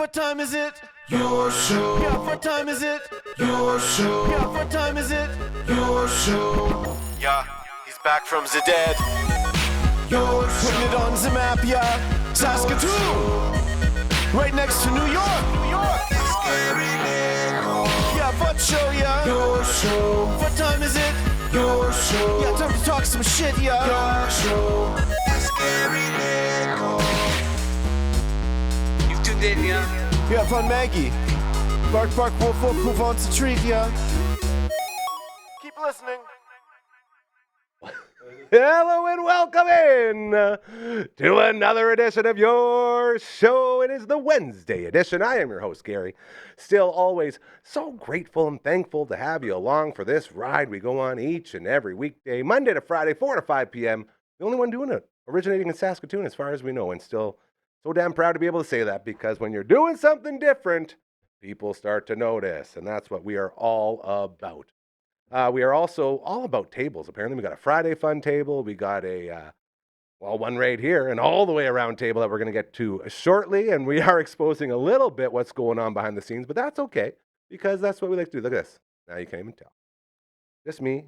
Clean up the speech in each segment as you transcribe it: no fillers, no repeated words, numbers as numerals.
what time is it? Your show. Yeah, what time is it? Your show. Yeah, what time is it? Your show. Yeah, he's back from the dead. Your show. Putting it on the map, yeah. Saskatoon. Right next to New York. New York. Yeah, what show, yeah. Your show. What time is it? Your show. Yeah, time to talk some shit, yeah. Your show. You've tuned in, yeah? Yeah, fun Maggie. Bark, bark, wolf, wolf, who wants a treat, yeah? Keep listening. Hello and welcome in to another edition of your show. It is the Wednesday edition. I am your host, Gary. Still always so grateful and thankful to have you along for this ride we go on each and every weekday, Monday to Friday, 4 to 5 p.m. The only one doing it, originating in Saskatoon as far as we know, and still so damn proud to be able to say that, because when you're doing something different, people start to notice, and that's what we are all about. We are also all about tables. Apparently, we got a Friday fun table. We got a, one right here, and all the way around table that we're going to get to shortly, and we are exposing a little bit what's going on behind the scenes, but that's okay, because that's what we like to do. Look at this. Now you can't even tell. Just me,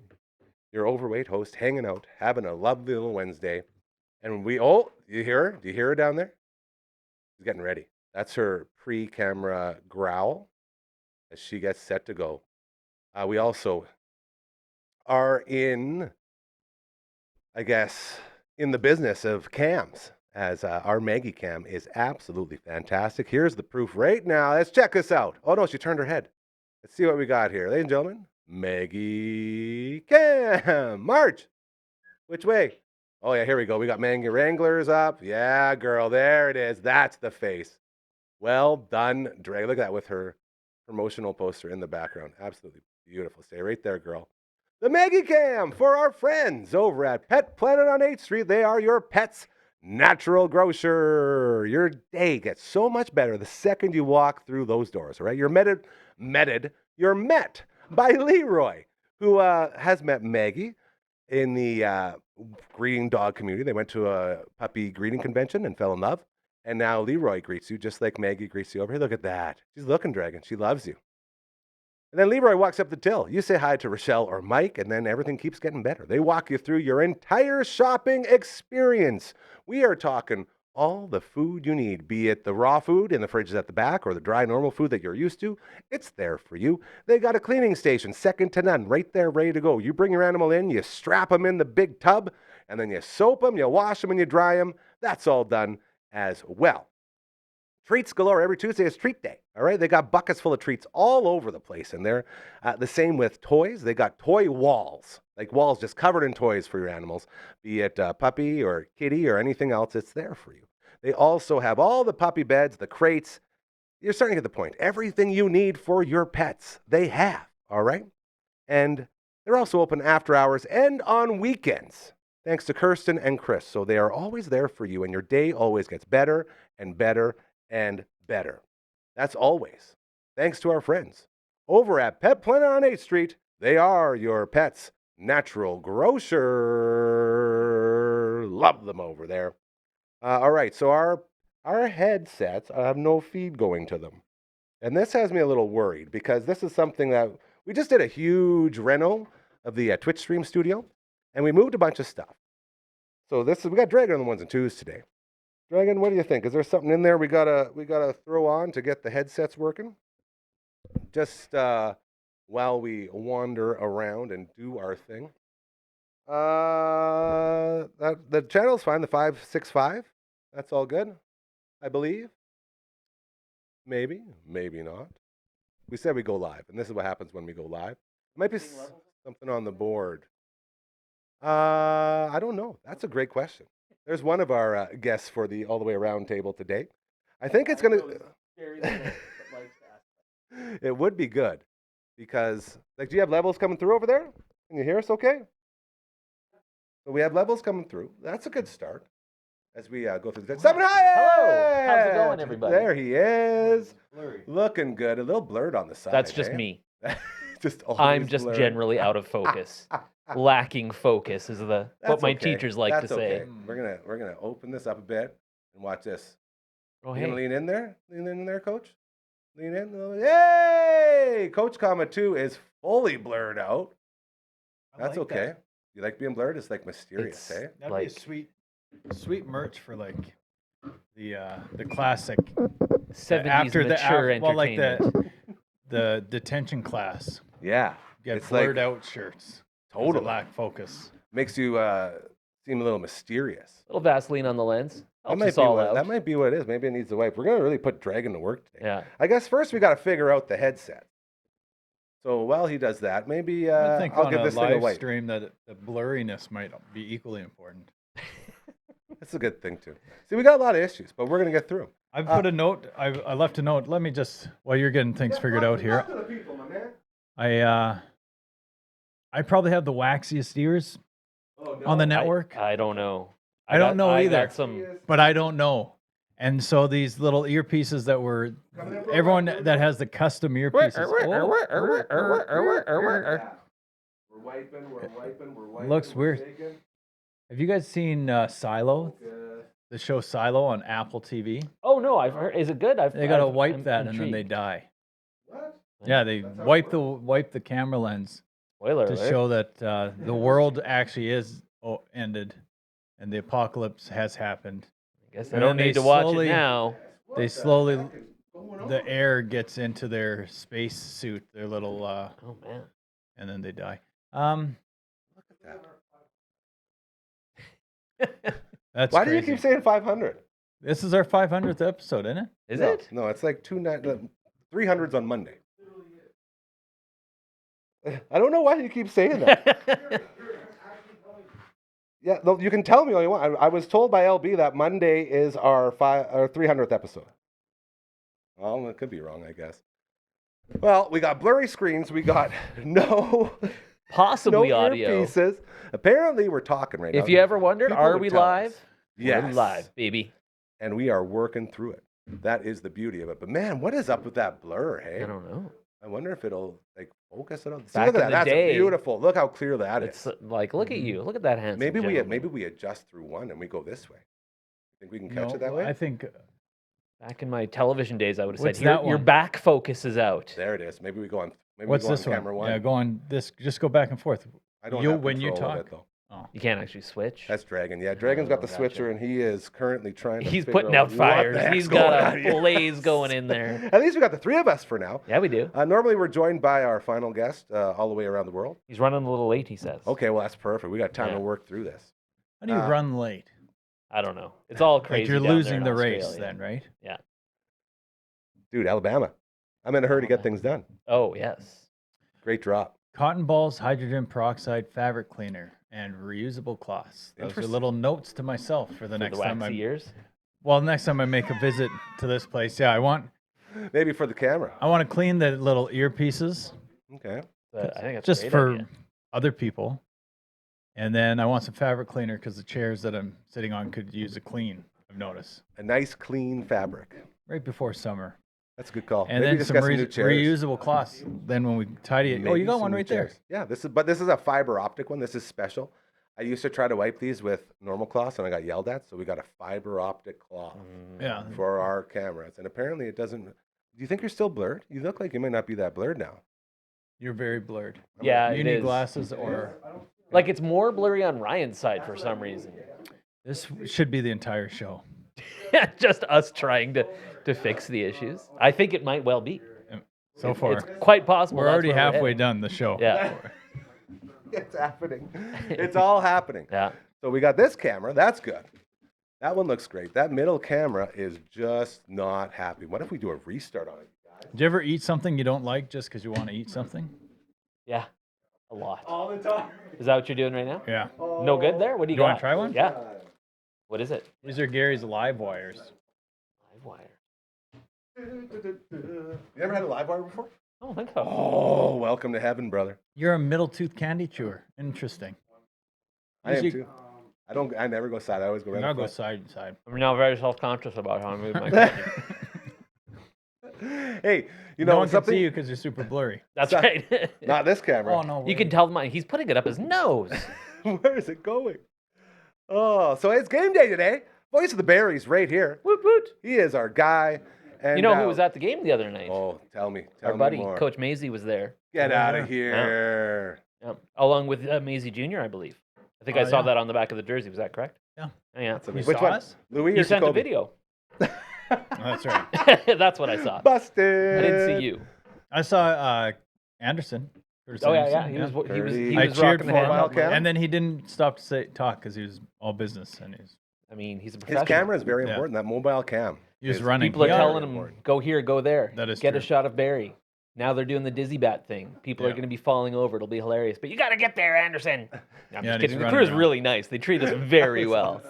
your overweight host, hanging out, having a lovely little Wednesday, and do you hear her? Do you hear her down there? She's getting ready. That's her pre-camera growl as she gets set to go. We also are in the business of cams, as our Maggie cam is absolutely fantastic. Here's the proof right now. Let's check this out. Oh, no, she turned her head. Let's see what we got here. Ladies and gentlemen, Maggie cam. March. Which way? Oh, yeah, here we go. We got Maggie Wranglers up. Yeah, girl, there it is. That's the face. Well done, Dre. Look at that with her promotional poster in the background. Absolutely beautiful. Stay right there, girl. The Maggie Cam for our friends over at Pet Planet on 8th Street. They are your pet's natural grocer. Your day gets so much better the second you walk through those doors, all right? You're you're met by Leroy, who has met Maggie in the greeting dog community. They went to a puppy greeting convention and fell in love. And now Leroy greets you just like Maggie greets you over here. Look at that. She's looking, Dragon. She loves you. And then Leroy walks up the till. You say hi to Rochelle or Mike, and then everything keeps getting better. They walk you through your entire shopping experience. We are talking all the food you need, be it the raw food in the fridges at the back or the dry normal food that you're used to. It's there for you. They got a cleaning station, second to none, right there ready to go. You bring your animal in, you strap them in the big tub, and then you soap them, you wash them, and you dry them. That's all done as well. Treats galore. Every Tuesday is treat day. All right. They got buckets full of treats all over the place in there. The same with toys. They got toy walls, like walls just covered in toys for your animals, be it puppy or kitty or anything else. It's there for you. They also have all the puppy beds, the crates. You're starting to get the point. Everything you need for your pets, they have. All right. And they're also open after hours and on weekends, thanks to Kirsten and Chris. So they are always there for you, and your day always gets better and better and better. That's always thanks to our friends over at Pet Planet on 8th Street. They are your pet's natural grocer. Love them over there. All right, so our headsets have no feed going to them. And this has me a little worried, because this is something that we just did a huge reno of the Twitch stream studio, and we moved a bunch of stuff. So we got Dragon on the ones and twos today. Dragon, what do you think? Is there something in there we gotta throw on to get the headsets working? Just while we wander around and do our thing. The channel's fine. The 565. That's all good, I believe. Maybe not. We said we go live, and this is what happens when we go live. Might be something on the board. I don't know. That's a great question. There's one of our guests for the all the way around table today. I think it's going to... It would be good, because, do you have levels coming through over there? Can you hear us okay? So we have levels coming through. That's a good start as we go through the... Simon Hyatt! Hello! How's it going, everybody? There he is. Blurry. Looking good. A little blurred on the side. That's just me. I'm just blurred. Generally out of focus. Lacking focus is what my teachers like to say. We're gonna open this up a bit and watch this. Oh, You gonna hey. lean in there? Lean in there, Coach? Lean in. Hey! Coach Comma 2 is fully blurred out. That's like okay. that. You like being blurred? It's like mysterious, It's eh? That'd like be a sweet merch for like the classic 70s after mature well, like entertainment. the detention class Yeah. get It's blurred like, out shirts. 'cause totally. they lack focus. Makes you seem a little mysterious. Little Vaseline on the lens. Helps us That all out. might be what it is. Maybe it needs a wipe. We're gonna really put Dragon to work today. Yeah. I guess first we got to figure out the headset. So while he does that, maybe I think I'll on give a this thing a live wipe. stream that the blurriness might be equally important. That's a good thing too. See, we got a lot of issues, but we're gonna get through them. I put a note. I left a note. Let me just while you're getting things figured out here. To the people, my man. I probably have the waxiest ears Oh, no. on the network. I don't know. I don't know I either. got some. But I don't know. And so these little earpieces that were everyone that has the custom earpieces. We're wiping. Looks weird. Have you guys seen Silo? The show Silo on Apple TV. Oh no, I've heard. Is it good? They gotta I'm wipe that and then they intrigued. die. What? Yeah, they wipe the camera lens Spoiler to alert. show that the world actually is ended and the apocalypse has happened. I guess I and don't then need they to watch slowly- it now. They slowly the air gets into their space suit, their little Oh man. and then they die. That's Why do you crazy. keep saying 500? This is our 500th episode, isn't it? Is No, it? No, it's like 300s on Monday. I don't know why you keep saying that. Yeah, no, you can tell me all you want. I was told by LB that Monday is our 300th episode. Well, it could be wrong, I guess. Well, we got blurry screens. We got no Possibly audio. earpieces. Apparently, we're talking right now. If you ever wondered, People are would we tell us. live? Yes. We're live, baby. And we are working through it. That is the beauty of it. But man, what is up with that blur, hey? I don't know. I wonder if it'll like focus it on. See, Back look at in that. the That's day, beautiful. Look how clear that is. It's like, look at you. Look at that handsome Maybe gentleman. we adjust through one and we go this way. Think we can No, catch it that way? I think Back in my television days, I would have What's said, your, that your one? back focus is out. There it is. Maybe we go on. Maybe what's we go this on one? camera one. Yeah, go on this. Just go back and forth. I don't you have when you control of talk. it, though. You can't actually switch. That's Dragon. Yeah, Dragon's got the gotcha. switcher, and he is currently trying to. He's figure putting out what the fires. heck's He's going got on a here. blaze going in there. At least we got the three of us for now. Yeah, we do. Normally we're joined by our final guest all the way around the world. He's running a little late, he says. Okay, well that's perfect. We got time Yeah. to work through this. How do you run late? I don't know. It's all crazy. Like you're down there losing in the race Australia. then, right? Yeah. Dude, Alabama. I'm in a hurry to get things done. Oh, yes. Great drop. Cotton balls, hydrogen peroxide, fabric cleaner, and reusable cloths. Those are Interesting. little notes to myself for the For next the time waxy ears. Well, next time I make a visit to this place, yeah, I want Maybe for the camera. to clean the little earpieces Okay. But I think that's a just great for idea. other people, and then I want some fabric cleaner because the chairs that I'm sitting on could use a clean. I've noticed A nice clean fabric. right before summer, That's a good call. and Maybe then just some get some new chairs. reusable cloths. Then when we tidy it, oh, Maybe you got some one new right there. chairs. Yeah, this is a fiber optic one. This is special. I used to try to wipe these with normal cloths and I got yelled at, so we got a fiber optic cloth Yeah, for our cameras. And apparently it doesn't. Do you think you're still blurred? You look like you might not be that blurred now. you're very blurred. Yeah, You it need is. glasses, or Like it's more blurry on Ryan's side for some reason. this should be the entire show. Just us trying to fix the issues. I think it might well be. So far, It's quite possible. we're that's already where we're halfway headed. done the show. Yeah. It's happening. It's all happening. Yeah. So we got this camera. That's good. That one looks great. That middle camera is just not happy. What if we do a restart on it, guys? Do you ever eat something you don't like just because you want to eat something? Yeah. A lot. All the time. Is that what you're doing right now? Yeah. No good there? What do you You got? wanna try one? Yeah. What is it? These are Gary's live wires. Live wire. You ever had a live wire before? I don't think so. Oh, welcome to heaven, brother. You're a middle tooth candy chewer. Interesting. I am Usually- too. I never go side. I always go right I'll up go front. side to side. I'm now very self-conscious about how I move my candy. Hey, you No know one can something? see you because you're super blurry. That's So- right. Not this camera. Oh no. You can tell mine. He's putting it up his nose. Where is it going? Oh, so it's game day today. Voice of the Berries right here. Woot woot. He is our guy. And You know who was at the game the other night? Oh, tell me Our buddy, more. Coach Maisie, was there. Get out of Yeah. here. Yeah. Along with Maisie Jr., I believe. I think I saw that on the back of the jersey. Was that correct? Yeah. Oh, yeah. You Which saw one? us? Louis You or sent a Jacoby? video. Oh, that's right. That's what I saw. Busted. I didn't see you. I saw Anderson. Curtis Oh, yeah, Anderson, yeah. He was Curdy. I rocking cheered the for hand. him, Mobile cam? and then he didn't stop to talk because he was all business, and I mean, he's a His professional. camera is very Yeah. important. That mobile cam. he was is running. People are Yeah. telling him, important. go here, go there. That is Get true. a shot of Barry. Now they're doing the dizzy bat thing. People are Yeah. going to be falling over. It'll be hilarious. But you got to get there, Anderson. I'm Yeah, just and he's kidding. The running crew is around. really nice. They treat us very well.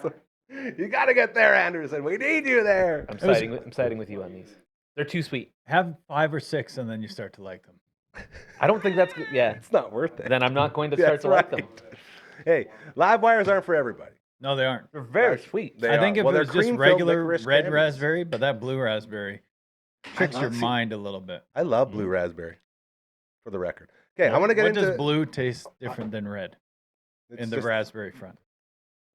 You got to get there, Anderson. We need you there. I'm was- siding with you on these. They're too sweet. Have 5 or 6, and then you start to like them. I don't think that's good. Yeah. It's not worth it. Then I'm not going to start That's to like them. right. Hey, live wires aren't for everybody. No, they aren't. They're very sweet. They I think are. if Well, it they're was just cream-filled regular licorice red candies. raspberry, but that blue raspberry tricks your love- see- mind a little bit. I love blue raspberry, for the record. Okay, I want to get what into. does blue taste different than red it's in the just- raspberry front?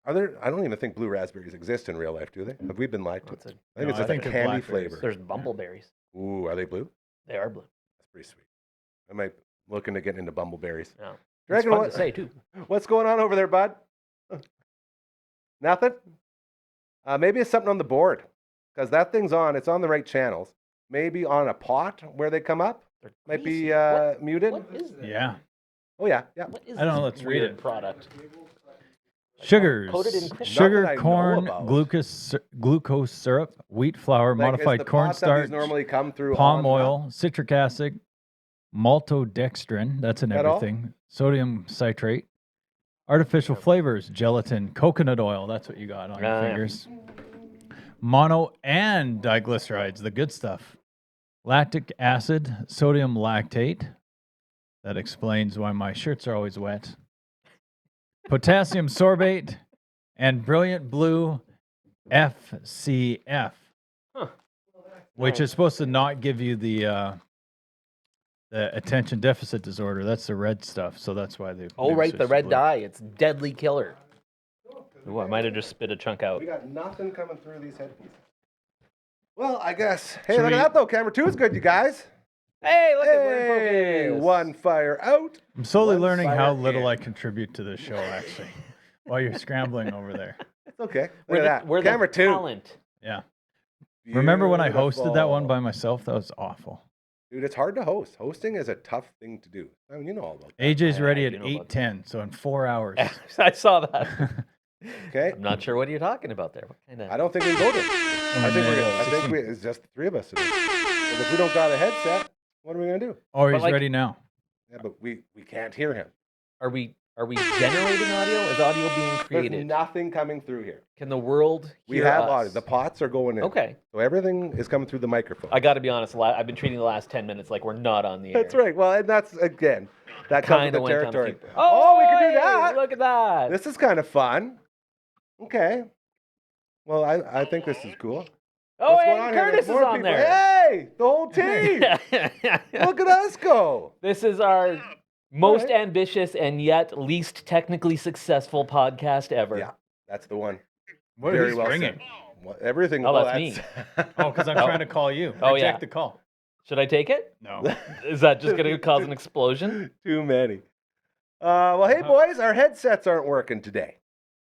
Are there? I don't even think blue raspberries exist in real life, do they? Have we been lied to? What's it? I think No, it's I just think a they're candy blackberries. flavor. There's bumbleberries. Ooh, are they blue? They are blue. That's pretty sweet. I might looking to get into bumbleberries. Yeah. It's Dragon, fun what- to say, too. What's going on over there, bud? Nothing? Maybe it's something on the board because that thing's on. It's on the right channels. Maybe on a pot where they come up. They're Might greasy. be muted. What is that? Yeah. Oh, yeah. Yeah. What is I don't know, this let's read weird it. product? Sugars, Coated in Christmas. sugar, Nothing I know corn, about. glucose syrup, wheat flour, Like, is modified the pot that these cornstarch, normally come through palm on oil, citric acid, maltodextrin, that's in That all? everything, sodium citrate, artificial flavors, gelatin, coconut oil, that's what you got on your Ah, yeah. fingers, mono and diglycerides, the good stuff, lactic acid, sodium lactate, that explains why my shirts are always wet, potassium sorbate, and brilliant blue FCF, Huh. which is supposed to not give you the attention deficit disorder. That's the red stuff, so that's why they. Oh, maybe right, switched the to red blue. dye. It's deadly killer. Ooh, I might have just spit a chunk out. We got nothing coming through these headpieces. Well, I guess. Hey, Should look we- at that though. Camera 2 is good, you guys. Hey, look at we're Hey, in focus. one fire out. I'm slowly One learning how fire little in. I contribute to this show, actually, while you're scrambling over there. It's okay. Look We're at the, that. we're Camera the 2. talent. Yeah. Remember when I hosted that one Beautiful. by myself? That was awful. Dude, it's hard to host. Hosting is a tough thing to do. I mean, you know all about that. AJ's I ready do at know about 8:10, so in 4 hours. I saw that. Okay. I'm not sure what you're talking about there. What kind of? I don't think we voted. I think we're gonna, I think we, it's just the three of us today. But if we don't got a headset, what are we gonna do? Oh, he's like- ready now. Yeah, but we can't hear him. Are we generating audio? Is audio being There's created? nothing coming through here. Can the world We hear have us? audio. The pots are going in. Okay. So everything is coming through the microphone. I got to be honest. I've been treating the last 10 minutes like we're not on the air. That's right. Well, and that's again, that comes with Kinda the went on a territory. few- Oh, we can do hey, that. Look at that. This is kind of fun. Okay. Well, I think this is cool. oh, What's going and on here? Curtis is There's more on people. there. Hey, the whole team. Look at us go. This is our most right. ambitious and yet least technically successful podcast ever. Yeah, that's the one. What Very are you well bringing? said. Well, everything. Oh, well, that's me. Oh, because I'm Oh. trying to call you. Oh, Reject yeah. the call. Should I take it? No. Is that just going to cause an explosion? Too many. Well, hey, boys, our headsets aren't working today.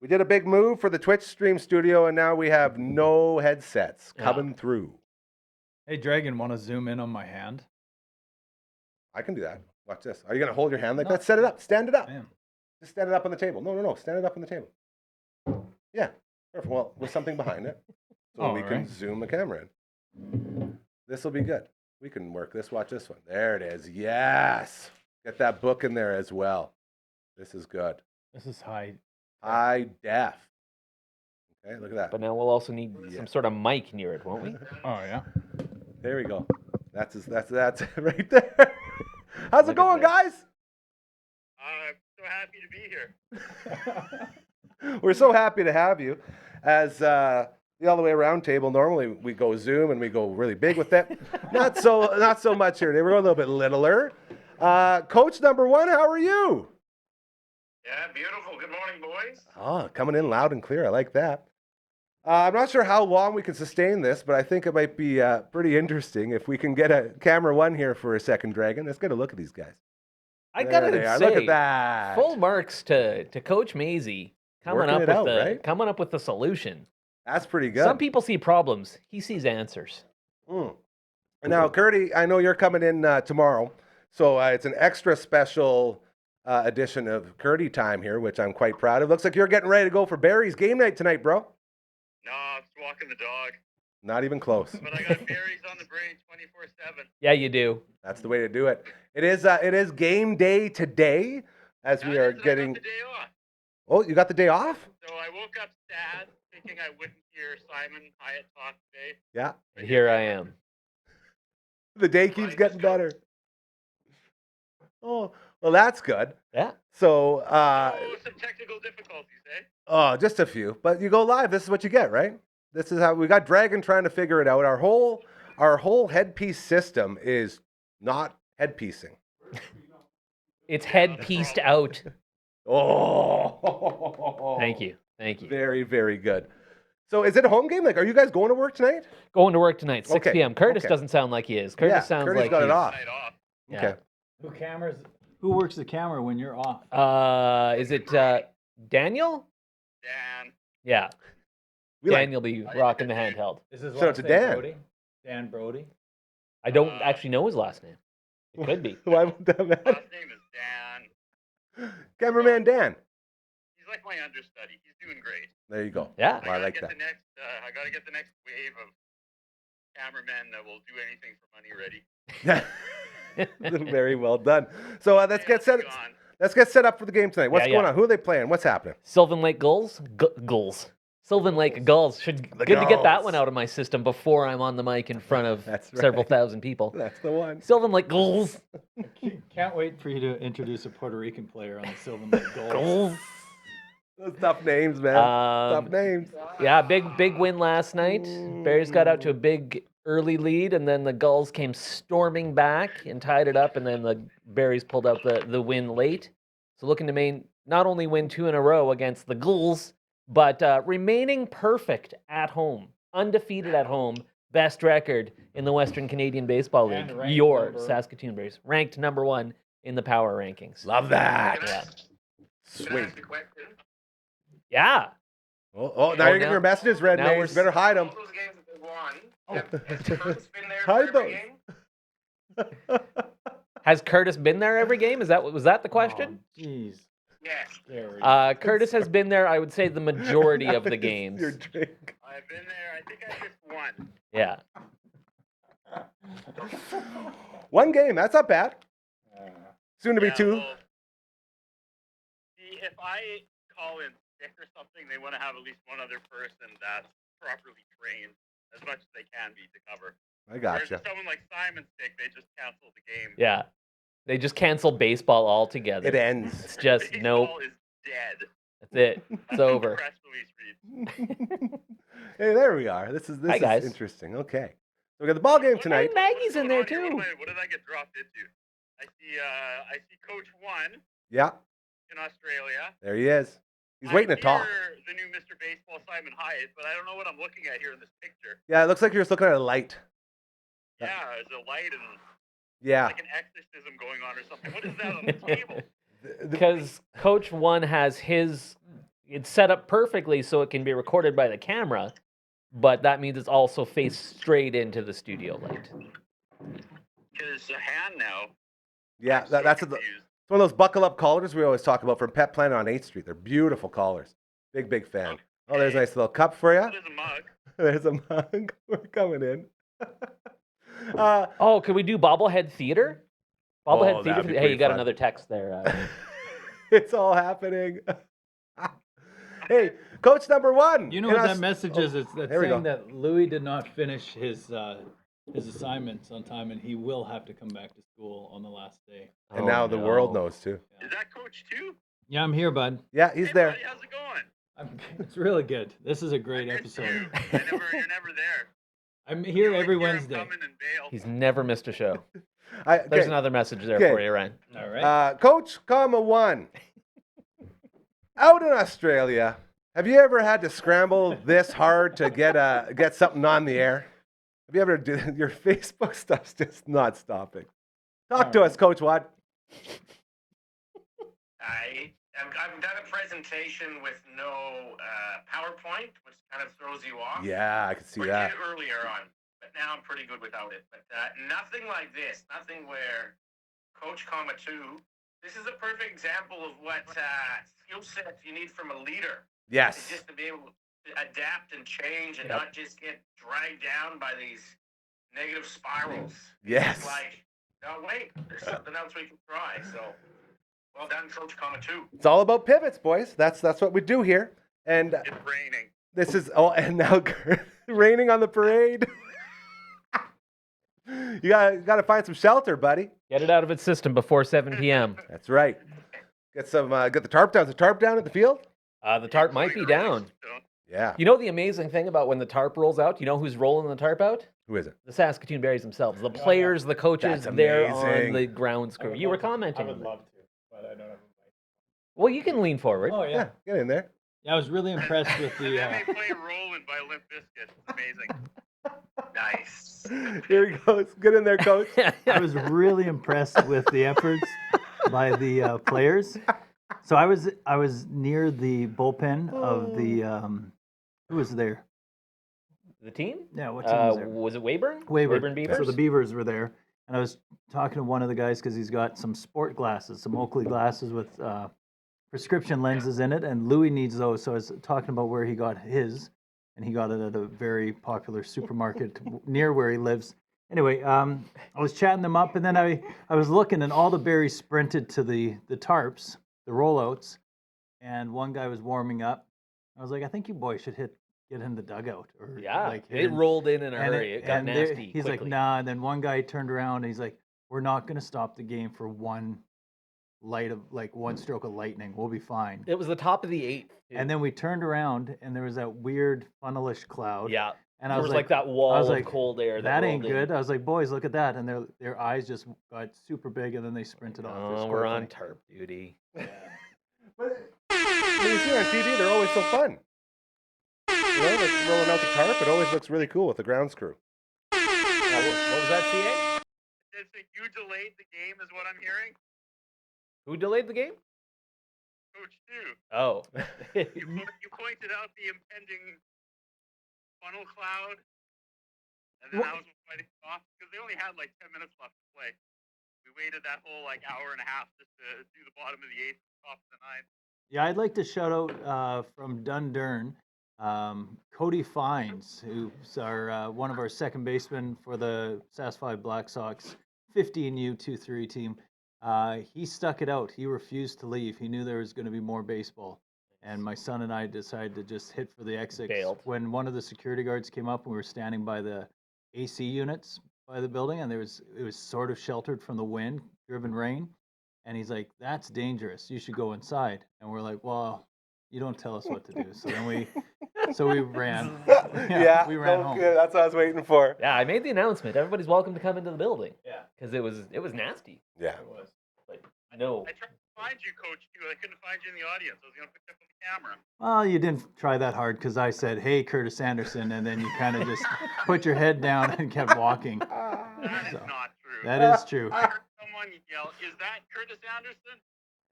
We did a big move for the Twitch stream studio, and now we have no headsets Yeah. coming through. Hey, Dragon, want to zoom in on my hand? I can do that. Watch this. Are you going to hold your hand like No. that? Set it up. Stand it up. I am. Just stand it up on the table. No. Stand it up on the table. Yeah. Perfect. Well, with something behind it. So Oh, we can alright. zoom the camera in. This will be good. We can work this. Watch this one. There it is. Yes. Get that book in there as well. This is good. This is high. High def. Okay, look at that. But now we'll also need Yeah. some sort of mic near it, won't we? Oh, yeah. There we go. That's it right there. How's Look it at going, this. guys? I'm so happy to be here. We're so happy to have you. As the all the way around table, normally we go Zoom and we go really big with it. Not so much here today. We're going a little bit littler. Coach number 1, how are you? Yeah, beautiful. Good morning, boys. Oh, coming in loud and clear. I like that. I'm not sure how long we can sustain this, but I think it might be pretty interesting if we can get a camera one here for a second, Dragon. Let's get a look at these guys. I There gotta they are. say, Look at that. full marks to Coach Maisie coming Working up it with out, the right? coming up with the solution. That's pretty good. Some people see problems. He sees answers. Mm. Now, Curdy, I know you're coming in tomorrow, so it's an extra special edition of Curdy time here, which I'm quite proud of. Looks like you're getting ready to go for Barry's game night tonight, bro. No, I'm just walking the dog. Not even close. But I got berries on the brain 24/7. Yeah, you do. That's the way to do it. It is game day today, as we are getting. I got the day off. Oh, you got the day off? So I woke up sad, thinking I wouldn't hear Simon Hyatt talk today. Yeah. And here I am. The day keeps getting better. Oh, well, that's good. Yeah. So, Some technical difficulties, eh? oh, just a few. But you go live. This is what you get, right? This is how we got Dragon trying to figure it out. Our whole headpiece system is not headpiecing. It's head-pieced out. Oh, Thank you. Thank you. Very, very good. So, is it a home game? Like, are you guys going to work tonight? Going to work tonight, 6 Okay, p.m. Curtis okay. doesn't sound like he is. Curtis Yeah, sounds Curtis like got it he's, off. Night off. Yeah. Okay. Who works the camera when you're off? Is it Daniel? Dan. Yeah. We like- Daniel be rocking the handheld. Is his Shout out last to name Dan. Brody? Dan Brody. I don't actually know his last name. It could be. Why would that matter? Last name is Dan. Cameraman Dan. He's like my understudy. He's doing great. There you go. Yeah. I like that. I gotta get the next wave of cameramen that will do anything for money ready. Very well done. So let's get set. Gone. Let's get set up for the game tonight. What's Yeah, going yeah. on? Who are they playing? What's happening? Sylvan Lake Gulls? Gulls. Sylvan Lake Gulls. Good to get that one out of my system before I'm on the mic in front of That's several right. thousand people. That's the one. Sylvan Lake Gulls. Can't wait for you to introduce a Puerto Rican player on the Sylvan Lake Gold. Gulls. Those tough names, man. Tough names. Yeah, big win last night. Bears got out to a big early lead, and then the Gulls came storming back and tied it up, and then the Berries pulled out the win late. So looking to not only win 2 in a row against the Gulls, but remaining perfect at home, undefeated at home, best record in the Western Canadian Baseball And League. ranked Your number- Saskatoon Bears, ranked number 1 in the power rankings. Love that. Can I- Yeah. Can I Sweet. ask a question? Yeah. Oh, now Oh, you're now- getting your messages read, now Mace. we're You better hide them. All those games that they won. Has Curtis been there Hide for every those. game? Has Curtis been there every game? Was that the question? Jeez. Yes. There we go. Curtis has been there, I would say, the majority of the games. Your drink. I've been there. I think I just won. Yeah. One game. That's not bad. Soon to be Yeah, 2. well, see, if I call in sick or something, they want to have at least one other person that's properly trained as much as they can be to cover. I Whereas gotcha. if someone like Simon's sick, they just cancel the game. Yeah. They just canceled baseball altogether. It ends. It's just, nope. Baseball is dead. That's it. It's That's what the over. press release reads. Hey, there we are. This is Hi, guys. interesting. Okay. So we got the ball game What tonight. Hey, Maggie's in there, What's going on too. here? What did I get dropped into? I see Coach One Yeah, in Australia. there he is. He's waiting to talk. hear the new Mr. Baseball, Simon Hyatt, but I don't know what I'm looking at here in this picture. Yeah, it looks like you're just looking at a light. Yeah, there's a light and Yeah. like an exorcism going on or something. What is that on the table? Because Coach One has it's set up perfectly so it can be recorded by the camera, but that means it's also faced straight into the studio light. Because a hand now. Yeah, I'm so that's confused. it's one of those buckle up collars we always talk about from Pet Planet on 8th Street. They're beautiful collars. Big fan. Oh, there's a nice little cup for you. There's a mug. There's a mug. We're coming in. Oh, could we do bobblehead theater? Bobblehead Oh, theater. that'd be Hey, pretty you got fun. another text there. It's all happening. Hey, coach number 1. You know in what Aus- that message is? It's that there we saying go. that Louis did not finish his assignments on time, and he will have to come back to school on the last day. And Oh, now the world no. knows too. Is that Coach too? Yeah, I'm here, bud. Yeah, he's Hey, there. buddy, how's it going? It's really good. This is a great I miss episode. you. You're never there. I'm here You every always hear him Wednesday. coming and bail. He's never missed a show. There's There's another message there Okay. for you, Ryan. All right. Coach, 1. Out in Australia, Have you ever had to scramble this hard to get something on the air? Have you ever your Facebook stuff's just not stopping? Talk to us, Coach Watt. I've done a presentation with no PowerPoint, which kind of throws you off. Yeah, I can see Or that. did it earlier on, but now I'm pretty good without it. But nothing like this. Nothing where Coach Comma 2. This is a perfect example of what skill set you need from a leader. Yes. It's just to be able to adapt and change and not just get dragged down by these negative spirals. Yes. It's like, no, wait, there's something else we can try. So, well done, Coach Comma 2. It's all about pivots, boys. That's what we do here. And It's raining. this is and now raining on the parade. You gotta find some shelter, buddy. Get it out of its system before 7 p.m. That's right. Get the tarp down. Is the tarp down at the field? The tarp might be down. Yeah. You know the amazing thing about when the tarp rolls out? You know who's rolling the tarp out? Who is it? The Saskatoon Berries themselves. The players, the coaches, That's they're on amazing. the ground crew. You were commenting. I on would that. love to, but I don't have a mic. Well, you can lean forward. Oh, Yeah, yeah. get in there. Yeah, I was really impressed with And the. then they play Rollin' by Limp Bizkit. It's amazing. Nice. Here he goes. Get in there, coach. I was really impressed with the efforts by the players. So I was near the bullpen of the who was there? The team? Yeah, what team was there? Was it Weyburn? Weyburn. Beavers? So the Beavers were there, and I was talking to one of the guys because he's got some sport glasses, some Oakley glasses with prescription lenses in it, and Louis needs those. So I was talking about where he got his, and he got it at a very popular supermarket near where he lives. Anyway, I was chatting them up, and then I was looking, and all the berries sprinted to the tarps, the rollouts, and one guy was warming up. I was like, I think you boys should get in the dugout. Or Yeah, like it rolled in a and hurry. It got and there- nasty He's quickly. like, nah. And then one guy turned around and he's like, we're not going to stop the game for one stroke of lightning. We'll be fine. It was the top of the 8th. And then we turned around and there was that weird funnelish cloud. Yeah. And I There was was like that wall I was of like, cold air. that ain't rolled in. good. I was like, boys, look at that. And their eyes just got super big and then they sprinted off. It was Oh, quite we're on funny. tarp duty. But when you see it on TV, they're always so fun. You know, like rolling out the tarp. It always looks really cool with the ground screw. What was that, CA? It's a you delayed the game, is what I'm hearing. Who delayed the game? Coach 2. Oh. You pointed out the impending funnel cloud, and then I was fighting off because they only had like 10 minutes left to play. We waited that whole like hour and a half just to do the bottom of the 8th, top of the 9th. Yeah, I'd like to shout out from Dundurn, Cody Fines, who's one of our second basemen for the SAS 5 Black Sox 15U23 team. He stuck it out. He refused to leave. He knew there was going to be more baseball. And my son and I decided to just hit for the exit. Bailed. When one of the security guards came up and we were standing by the AC units by the building, and it was sort of sheltered from the wind, driven rain. And he's like, "That's dangerous. You should go inside." And we're like, "Well, you don't tell us what to do." So then we ran. Yeah, we ran no, home. good. That's what I was waiting for. Yeah, I made the announcement. Everybody's welcome to come into the building. Yeah. Because it was nasty. Yeah. It was. Like, no. I tried to find you, Coach 2. I couldn't find you in the audience. I was going to pick up on the camera. Well, you didn't try that hard because I said, "Hey, Curtis Anderson," and then you kind of just put your head down and kept walking. That is So, not true. That is true. I heard someone yell, "Is that Curtis Anderson?"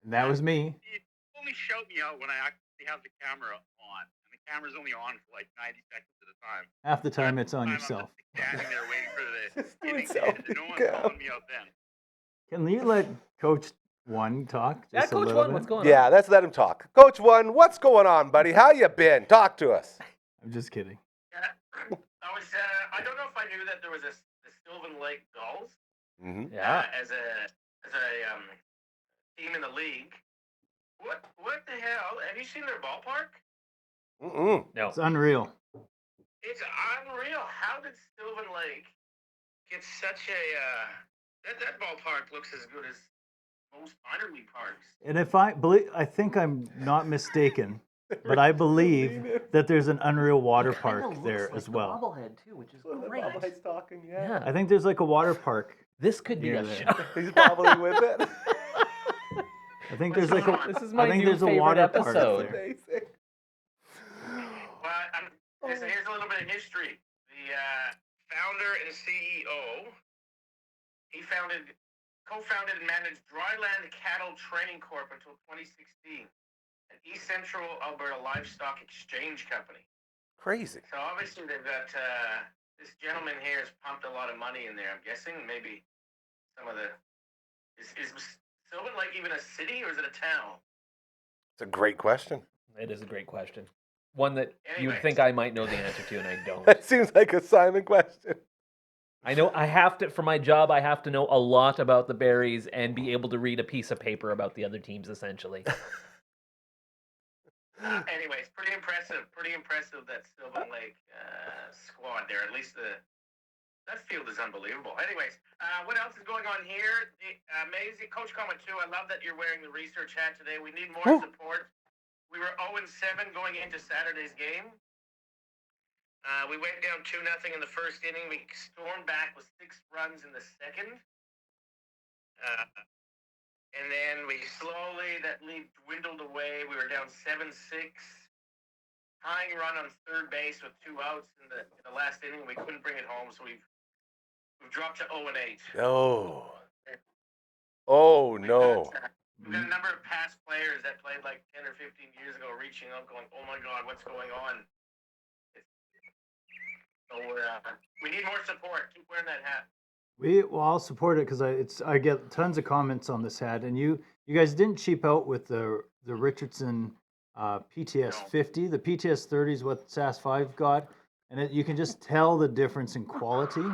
That was me. He only shout me out when I actually have the camera on. And the camera's only on for like 90 seconds at a time. Half the time it's on I'm yourself. just standing there waiting for the Just do inning it to end, and no one's self-pick calling me out then. Can you let Coach One talk? Yeah, Just a Coach little One, bit? what's going on? Yeah, let's let him talk. Coach One, what's going on, buddy? How you been? Talk to us. I'm just kidding. Yeah, I don't know if I knew that there was a Sylvan Lake Gulls Mm-hmm. Yeah. as a team in the league. What the hell? Have you seen their ballpark? Mm-mm. No. It's unreal. It's unreal. How did Sylvan Lake get such a that ballpark looks as good as most minor league parks. And if I think I'm not mistaken, but I believe that there's an Unreal Water Park there as well. Bobblehead too, which is great. Bobblehead's talking, Yeah. I think there's like a water park. This could be Near a there. show. He's bobbling with it. I think there's like a. This is I my think new there's a favorite water park episode. there. Amazing. Here's a little bit of history. The founder and CEO, he co-founded and managed Dryland Cattle Training Corp until 2016, an East Central Alberta livestock exchange company. Crazy. So obviously they've got this gentleman here has pumped a lot of money in there. I'm guessing maybe some of the is Sylvan Lake even a city or is it a town? It's a great question. It is a great question. One that you would Anyways. think I might know the answer to, and I don't. That seems like a Simon question. I know I have to, for my job, I have to know a lot about the Berries and be able to read a piece of paper about the other teams, essentially. Anyways, pretty impressive that Sylvan Lake squad there. At least that field is unbelievable. Anyways, what else is going on here? Amazing. Coach Comment 2, I love that you're wearing the research hat today. We need more support. We were 0-7 going into Saturday's game. We went down 2-0 in the first inning. We stormed back with 6 runs in the second. And then that lead dwindled away. We were down 7-6. Tying run on third base with 2 outs in the last inning. We couldn't bring it home, so we've dropped to 0-8. Oh. Oh, no. We've got a number of past players that played like 10 or 15 years ago reaching out going, oh my God, what's going on? So we need more support. Keep wearing that hat. Well, I'll support it because I get tons of comments on this hat, and you guys didn't cheap out with the Richardson PTS 50. The PTS 30 is what SAS 5 got, and you can just tell the difference in quality.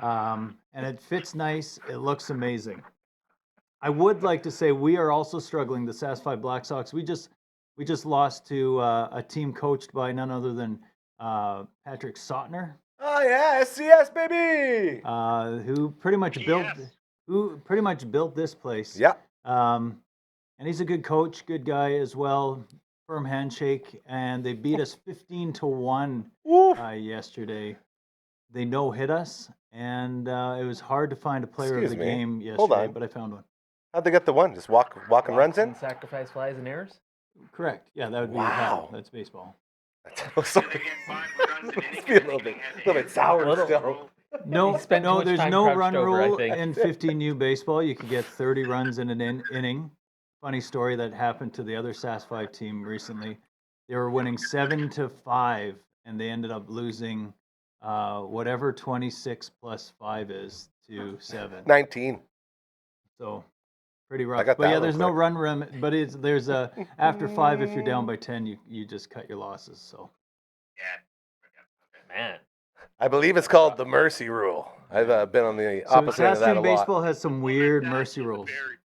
And it fits nice. It looks amazing. I would like to say we are also struggling. The SAS 5 Black Sox. We just lost to a team coached by none other than Patrick Sotner. Oh yeah, SCS baby. Who pretty much built this place. Yeah. And he's a good coach, good guy as well. Firm handshake, and they beat us 15-1 yesterday. They no-hit us, and it was hard to find a player of the game yesterday, but I found one. How'd they get the one? Just walking runs in? Sacrifice flies and errors? Correct. Yeah, that would be Wow. that's baseball. Sorry. It's be a little bit sour still. No, spent too much there's time no crouched run over, I rule think. in 15U baseball. You can get 30 runs in an inning. Funny story that happened to the other SAS 5 team recently. They were winning 7-5, and they ended up losing whatever 26 plus 5 is to 7. 19. So pretty rough. I got But that yeah, one there's no quick. run limit. But there's a after 5, if you're down by 10, you just cut your losses. So Man. I believe it's called the mercy rule. I've been on the opposite end of that a Saskatoon lot. baseball has some weird Well, mercy the rules. Berries-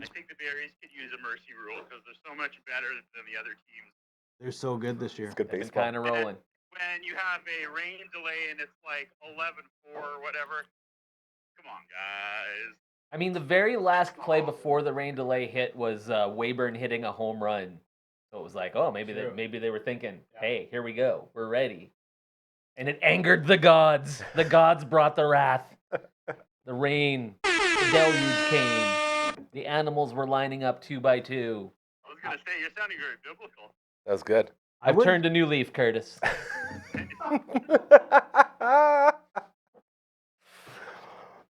I think the Berries could use a mercy rule because they're so much better than the other teams. They're so good this year. It's good They've been baseball. kind of rolling. When you have a rain delay and it's like 11-4 or whatever, come on, guys. I mean, the very last play before the rain delay hit was Weyburn hitting a home run. So it was like, oh, maybe they were thinking, hey, here we go, we're ready. And it angered the gods. The gods brought the wrath. The rain, the deluge came. The animals were lining up 2 by 2. I was going to say, you're sounding very biblical. That was good. I've turned a new leaf, Curtis.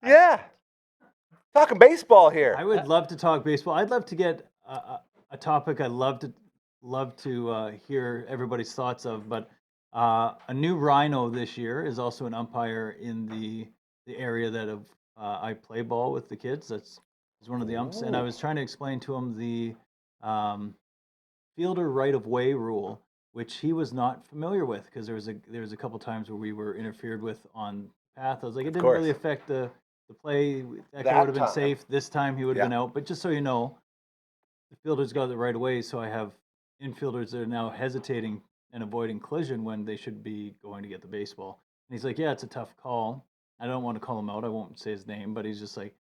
Yeah. Talking baseball here. I would love to talk baseball. I'd love to get a topic I'd love to hear everybody's thoughts of. But a new Rhino this year is also an umpire in the area that I play ball with the kids. He's one of the umps, and I was trying to explain to him the fielder right of way rule, which he was not familiar with because there was a couple times where we were interfered with on path. I was like, it didn't really affect the play. That guy would have been safe. This time he would have been out. But just so you know, the fielders got the right of way, so I have infielders that are now hesitating and avoiding collision when they should be going to get the baseball. And he's like, yeah, it's a tough call. I don't want to call him out. I won't say his name, but he's just like,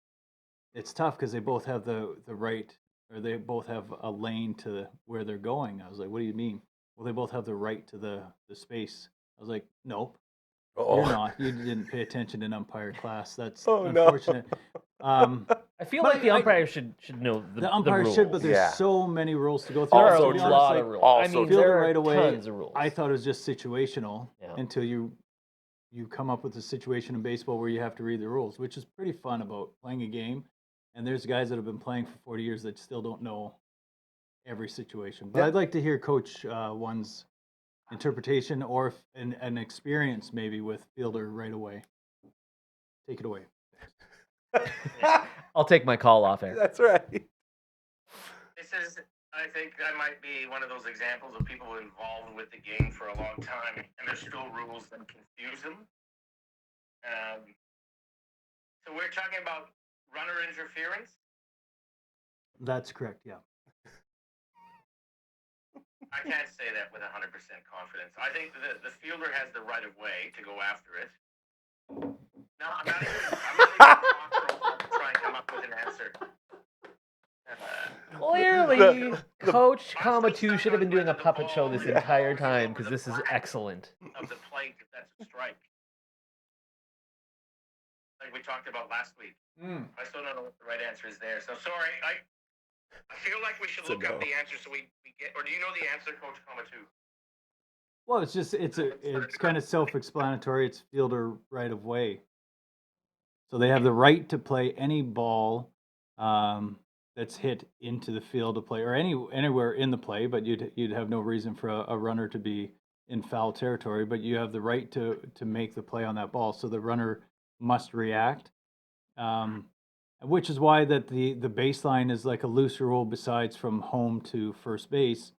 it's tough because they both have the right, or they both have a lane to where they're going. I was like, what do you mean? Well, they both have the right to the space. I was like, nope. You're not. You didn't pay attention in umpire class. That's unfortunate. I feel But like the I- umpire should know The umpire rules. should, but there's Yeah. so many rules to go through. There are Also a To be true. honest, lot like, of rules. Also I mean, true. fielder there are right away, tons of rules. I thought it was just situational Yeah. until you come up with a situation in baseball where you have to read the rules, which is pretty fun about playing a game. And there's guys that have been playing for 40 years that still don't know every situation. But Yeah. I'd like to hear Coach One's interpretation or an experience maybe with fielder right away. Take it away. I'll take my call off air. That's right. This is, I think, that might be one of those examples of people involved with the game for a long time, and there's still rules that confuse them. So we're talking about runner interference. That's correct, yeah. I can't say that with 100% confidence. I think the fielder has the right of way to go after it. No, I'm not even trying to come up with an answer. Clearly, Coach Kamatu should have been doing a puppet show this entire time because this is excellent. Of the plate, if that's a strike. Like we talked about last week. I still don't know what the right answer is there. So sorry, I feel like we should look up the answer so we get. Or do you know the answer, Coach Kamatu? Well, it's just it's kind of self-explanatory. It's fielder right of way. So they have the right to play any ball that's hit into the field of play or anywhere in the play, but you'd have no reason for a runner to be in foul territory, but you have the right to make the play on that ball. So the runner must react, which is why that the baseline is like a loose rule. Besides from home to first base,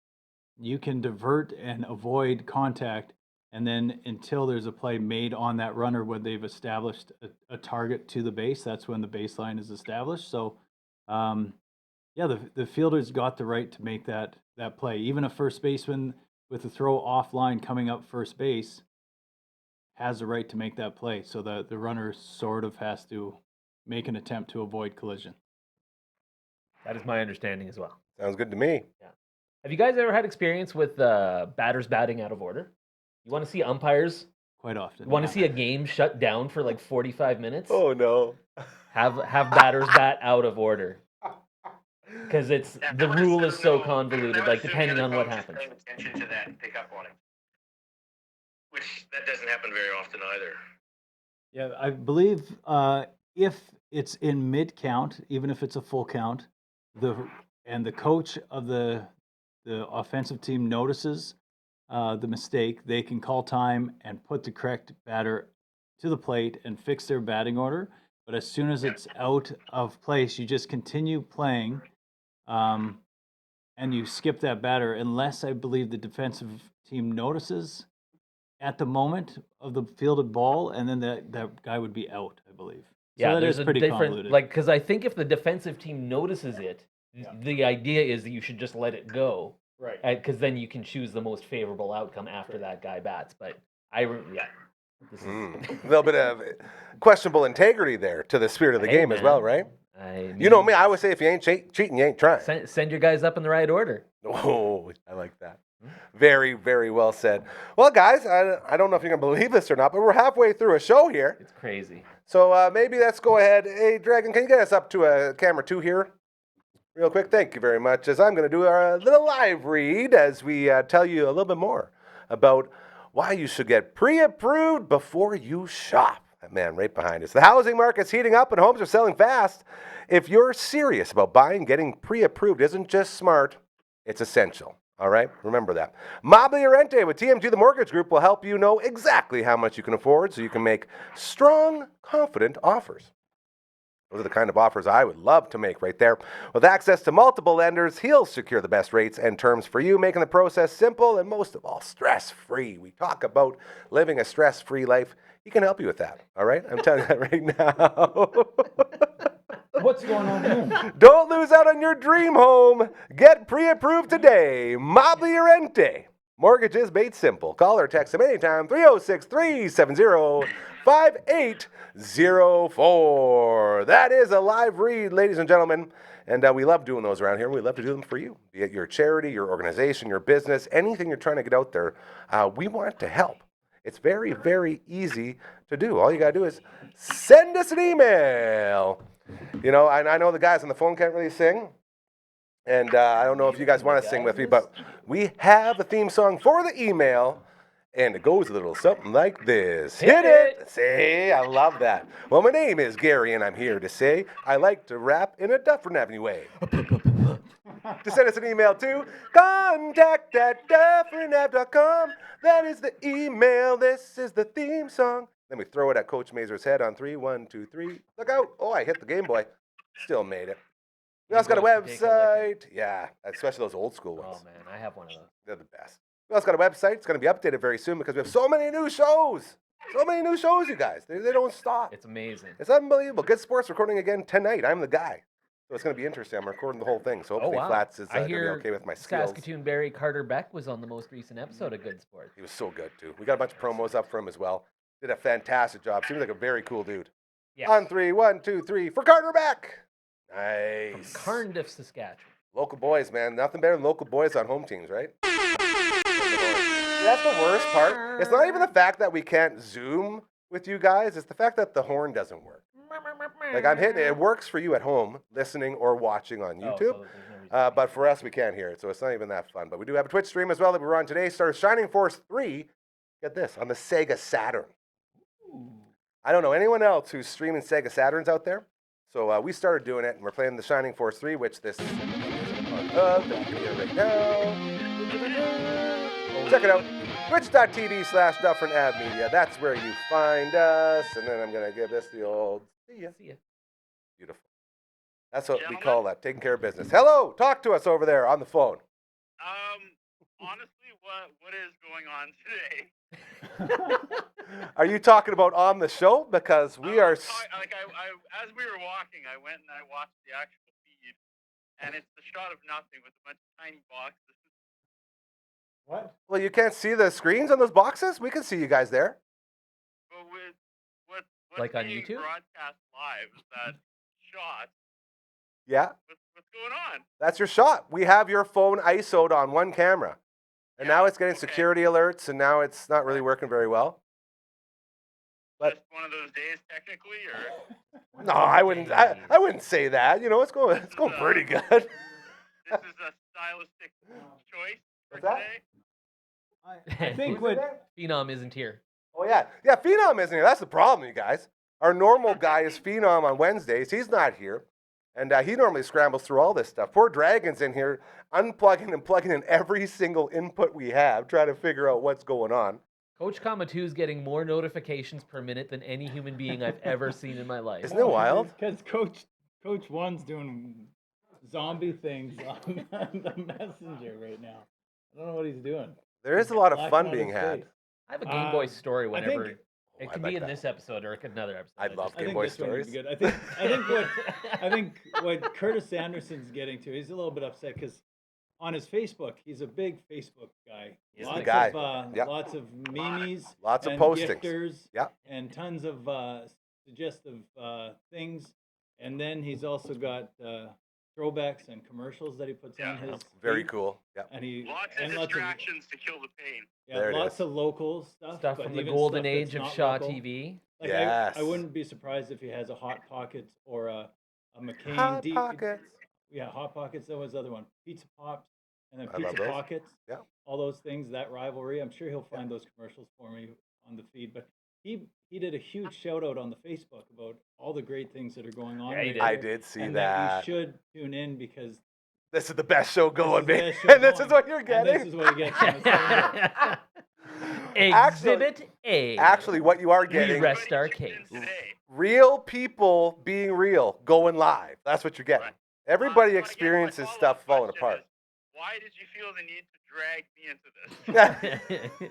you can divert and avoid contact, and then until there's a play made on that runner when they've established a target to the base, that's when the baseline is established. So, yeah, the fielder's got the right to make that play. Even a first baseman with a throw offline coming up first base has the right to make that play. So the runner sort of has to make an attempt to avoid collision. That is my understanding as well. Sounds good to me. Have you guys ever had experience with batters batting out of order? You want to see umpires? Quite often. You want to see a game shut down for like 45 minutes? Oh no. Have batters bat out of order. Because the rule is so convoluted, like depending on what happens. Paying attention to that and pick up on it. Which that doesn't happen very often either. Yeah, I believe if it's in mid count, even if it's a full count, the coach of the offensive team notices the mistake, they can call time and put the correct batter to the plate and fix their batting order. But as soon as it's out of place, you just continue playing, and you skip that batter unless I believe the defensive team notices at the moment of the fielded ball, and then that guy would be out, I believe. So Yeah, that there's is a pretty different, convoluted. like, because I think if the defensive team notices it, the idea is that you should just let it go. Right. Because then you can choose the most favorable outcome after that guy bats. But this is, A little bit of questionable integrity there to the spirit of the Hey, game as man. well, right? I You know mean, me, I always say if you ain't cheating, you ain't trying. send your guys up in the right order. Oh, I like that. Very, very well said. Well, guys, I don't know if you're going to believe this or not, but we're halfway through a show here. It's crazy. So maybe let's go ahead. Hey, Dragon, can you get us up to camera 2 here? Real quick, thank you very much. As I'm going to do our little live read as we tell you a little bit more about why you should get pre-approved before you shop. That man right behind us. The housing market's heating up and homes are selling fast. If you're serious about buying, getting pre-approved isn't just smart, it's essential. All right, remember that. Mobile Rente with TMG The Mortgage Group will help you know exactly how much you can afford so you can make strong, confident offers. Those are the kind of offers I would love to make right there. With access to multiple lenders, he'll secure the best rates and terms for you, making the process simple and most of all, stress-free. We talk about living a stress-free life. He can help you with that, all right? I'm telling you that right now. What's going on here? Don't lose out on your dream home. Get pre-approved today. Mobile Rente. Mortgages made simple. Call or text them anytime. 306-370-5804. That is a live read, ladies and gentlemen. And we love doing those around here. We love to do them for you. Be it your charity, your organization, your business, anything you're trying to get out there, we want to help. It's very, very easy to do. All you got to do is send us an email. You know, I know the guys on the phone can't really sing. And I don't know if you guys want to sing with me, but we have a theme song for the email. And it goes a little something like this. Hit it! Say, I love that. Well, my name is Gary, and I'm here to say I like to rap in a Dufferin Avenue way. To send us an email to contact@dufferinave.com. That is the email. This is the theme song. Then we throw it at Coach Mazur's head on 3, 1, 2, 3. Look out. Oh, I hit the Game Boy. Still made it. We also got a website. Yeah, especially those old school ones. Oh, man, I have one of those. They're the best. We also got a website. It's going to be updated very soon because we have so many new shows. So many new shows, you guys. They don't stop. It's amazing. It's unbelievable. Good Sports recording again tonight. I'm the guy. So it's going to be interesting. I'm recording the whole thing. So hopefully Flats is going to be okay with my skills. Saskatoon Barry Carter Beck was on the most recent episode of Good Sports. He was so good, too. We got a bunch of promos up for him as well. Did a fantastic job. Seems like a very cool dude. Yes. On 3, 1, 2, 3 for Carter Beck. Nice. From Cardiff, Saskatchewan. Local boys, man. Nothing better than local boys on home teams, right? That's the worst part. It's not even the fact that we can't Zoom with you guys. It's the fact that the horn doesn't work. Like I'm hitting it. It works for you at home, listening or watching on YouTube. But for us, we can't hear it. So it's not even that fun. But we do have a Twitch stream as well that we're on today. Started Shining Force 3. Get this, on the Sega Saturn. I don't know anyone else who's streaming Sega Saturns out there. So we started doing it, and we're playing the Shining Force 3, which this is part of that video right now. Check it out. Twitch.tv/Dufferin Ave Media. That's where you find us. And then I'm going to give this the old see ya. See ya. Beautiful. That's what we call that, taking care of business. Hello, talk to us over there on the phone. Honestly, what is going on today? Are you talking about on the show? Because we are. As we were walking, I went and I watched the actual feed, and it's the shot of nothing with a bunch of tiny boxes. What? Well, you can't see the screens on those boxes? We can see you guys there. But with what's Like on being YouTube? broadcast live is that shot. Yeah, What's going on? that's your shot. We have your phone ISO'd on one camera. And now it's getting security alerts, and now it's not really working very well. But Just one of those days, technically, or no, I wouldn't. I wouldn't say that. You know, it's going pretty good. this is a stylistic choice for What's that? today. I think what Phenom isn't here. Oh yeah, Phenom isn't here. That's the problem, you guys. Our normal guy is Phenom on Wednesdays. He's not here, and he normally scrambles through all this stuff. Poor Dragon's in here, unplugging and plugging in every single input we have, trying to figure out what's going on. Coach Kamatu is getting more notifications per minute than any human being I've ever seen in my life. Isn't it wild? Because Coach One's doing zombie things on the messenger right now. I don't know what he's doing. There is a lot of Blacking fun out being his had. face. I have a Game Boy story I whenever. think- It I'd can like be in that. this episode or another episode. I'd love I Game think Boy this one would stories. be good. I think what Curtis Anderson's getting to, he's a little bit upset because on his Facebook, he's a big Facebook guy. He's the Lots guy. Of, Yep. Lots of memes. Lots of and postings. gifters Yep. And tons of suggestive things. And then he's also got throwbacks and commercials that he puts on his. Very feed. cool. Yeah. And he Lots of and distractions to kill the pain. There it lots is. of local stuff. Stuff but from the even golden stuff that's age of not Shaw local. TV. Like Yes. I wouldn't be surprised if he has a Hot Pockets or a McCain. Hot Pockets. Yeah, Hot Pockets. That was the other one. Pizza Pops and then I love Pizza those. Pockets. Yeah. All those things, that rivalry. I'm sure he'll find those commercials for me on the feed. But he did a huge shout out on the Facebook about all the great things that are going on. Yeah, he right did. I there, did see and that. you should tune in because This is the best show going, this is the baby. best show And this is going, what you're and getting. this is what he gets. on his Facebook. Exhibit A. Actually, what you are We getting, rest our Everybody case. chipped in today. real people being real, going live. That's what you're getting. Right. Everybody So I guess my experiences follow-up stuff falling question apart. is, why did you feel the need to drag me into this?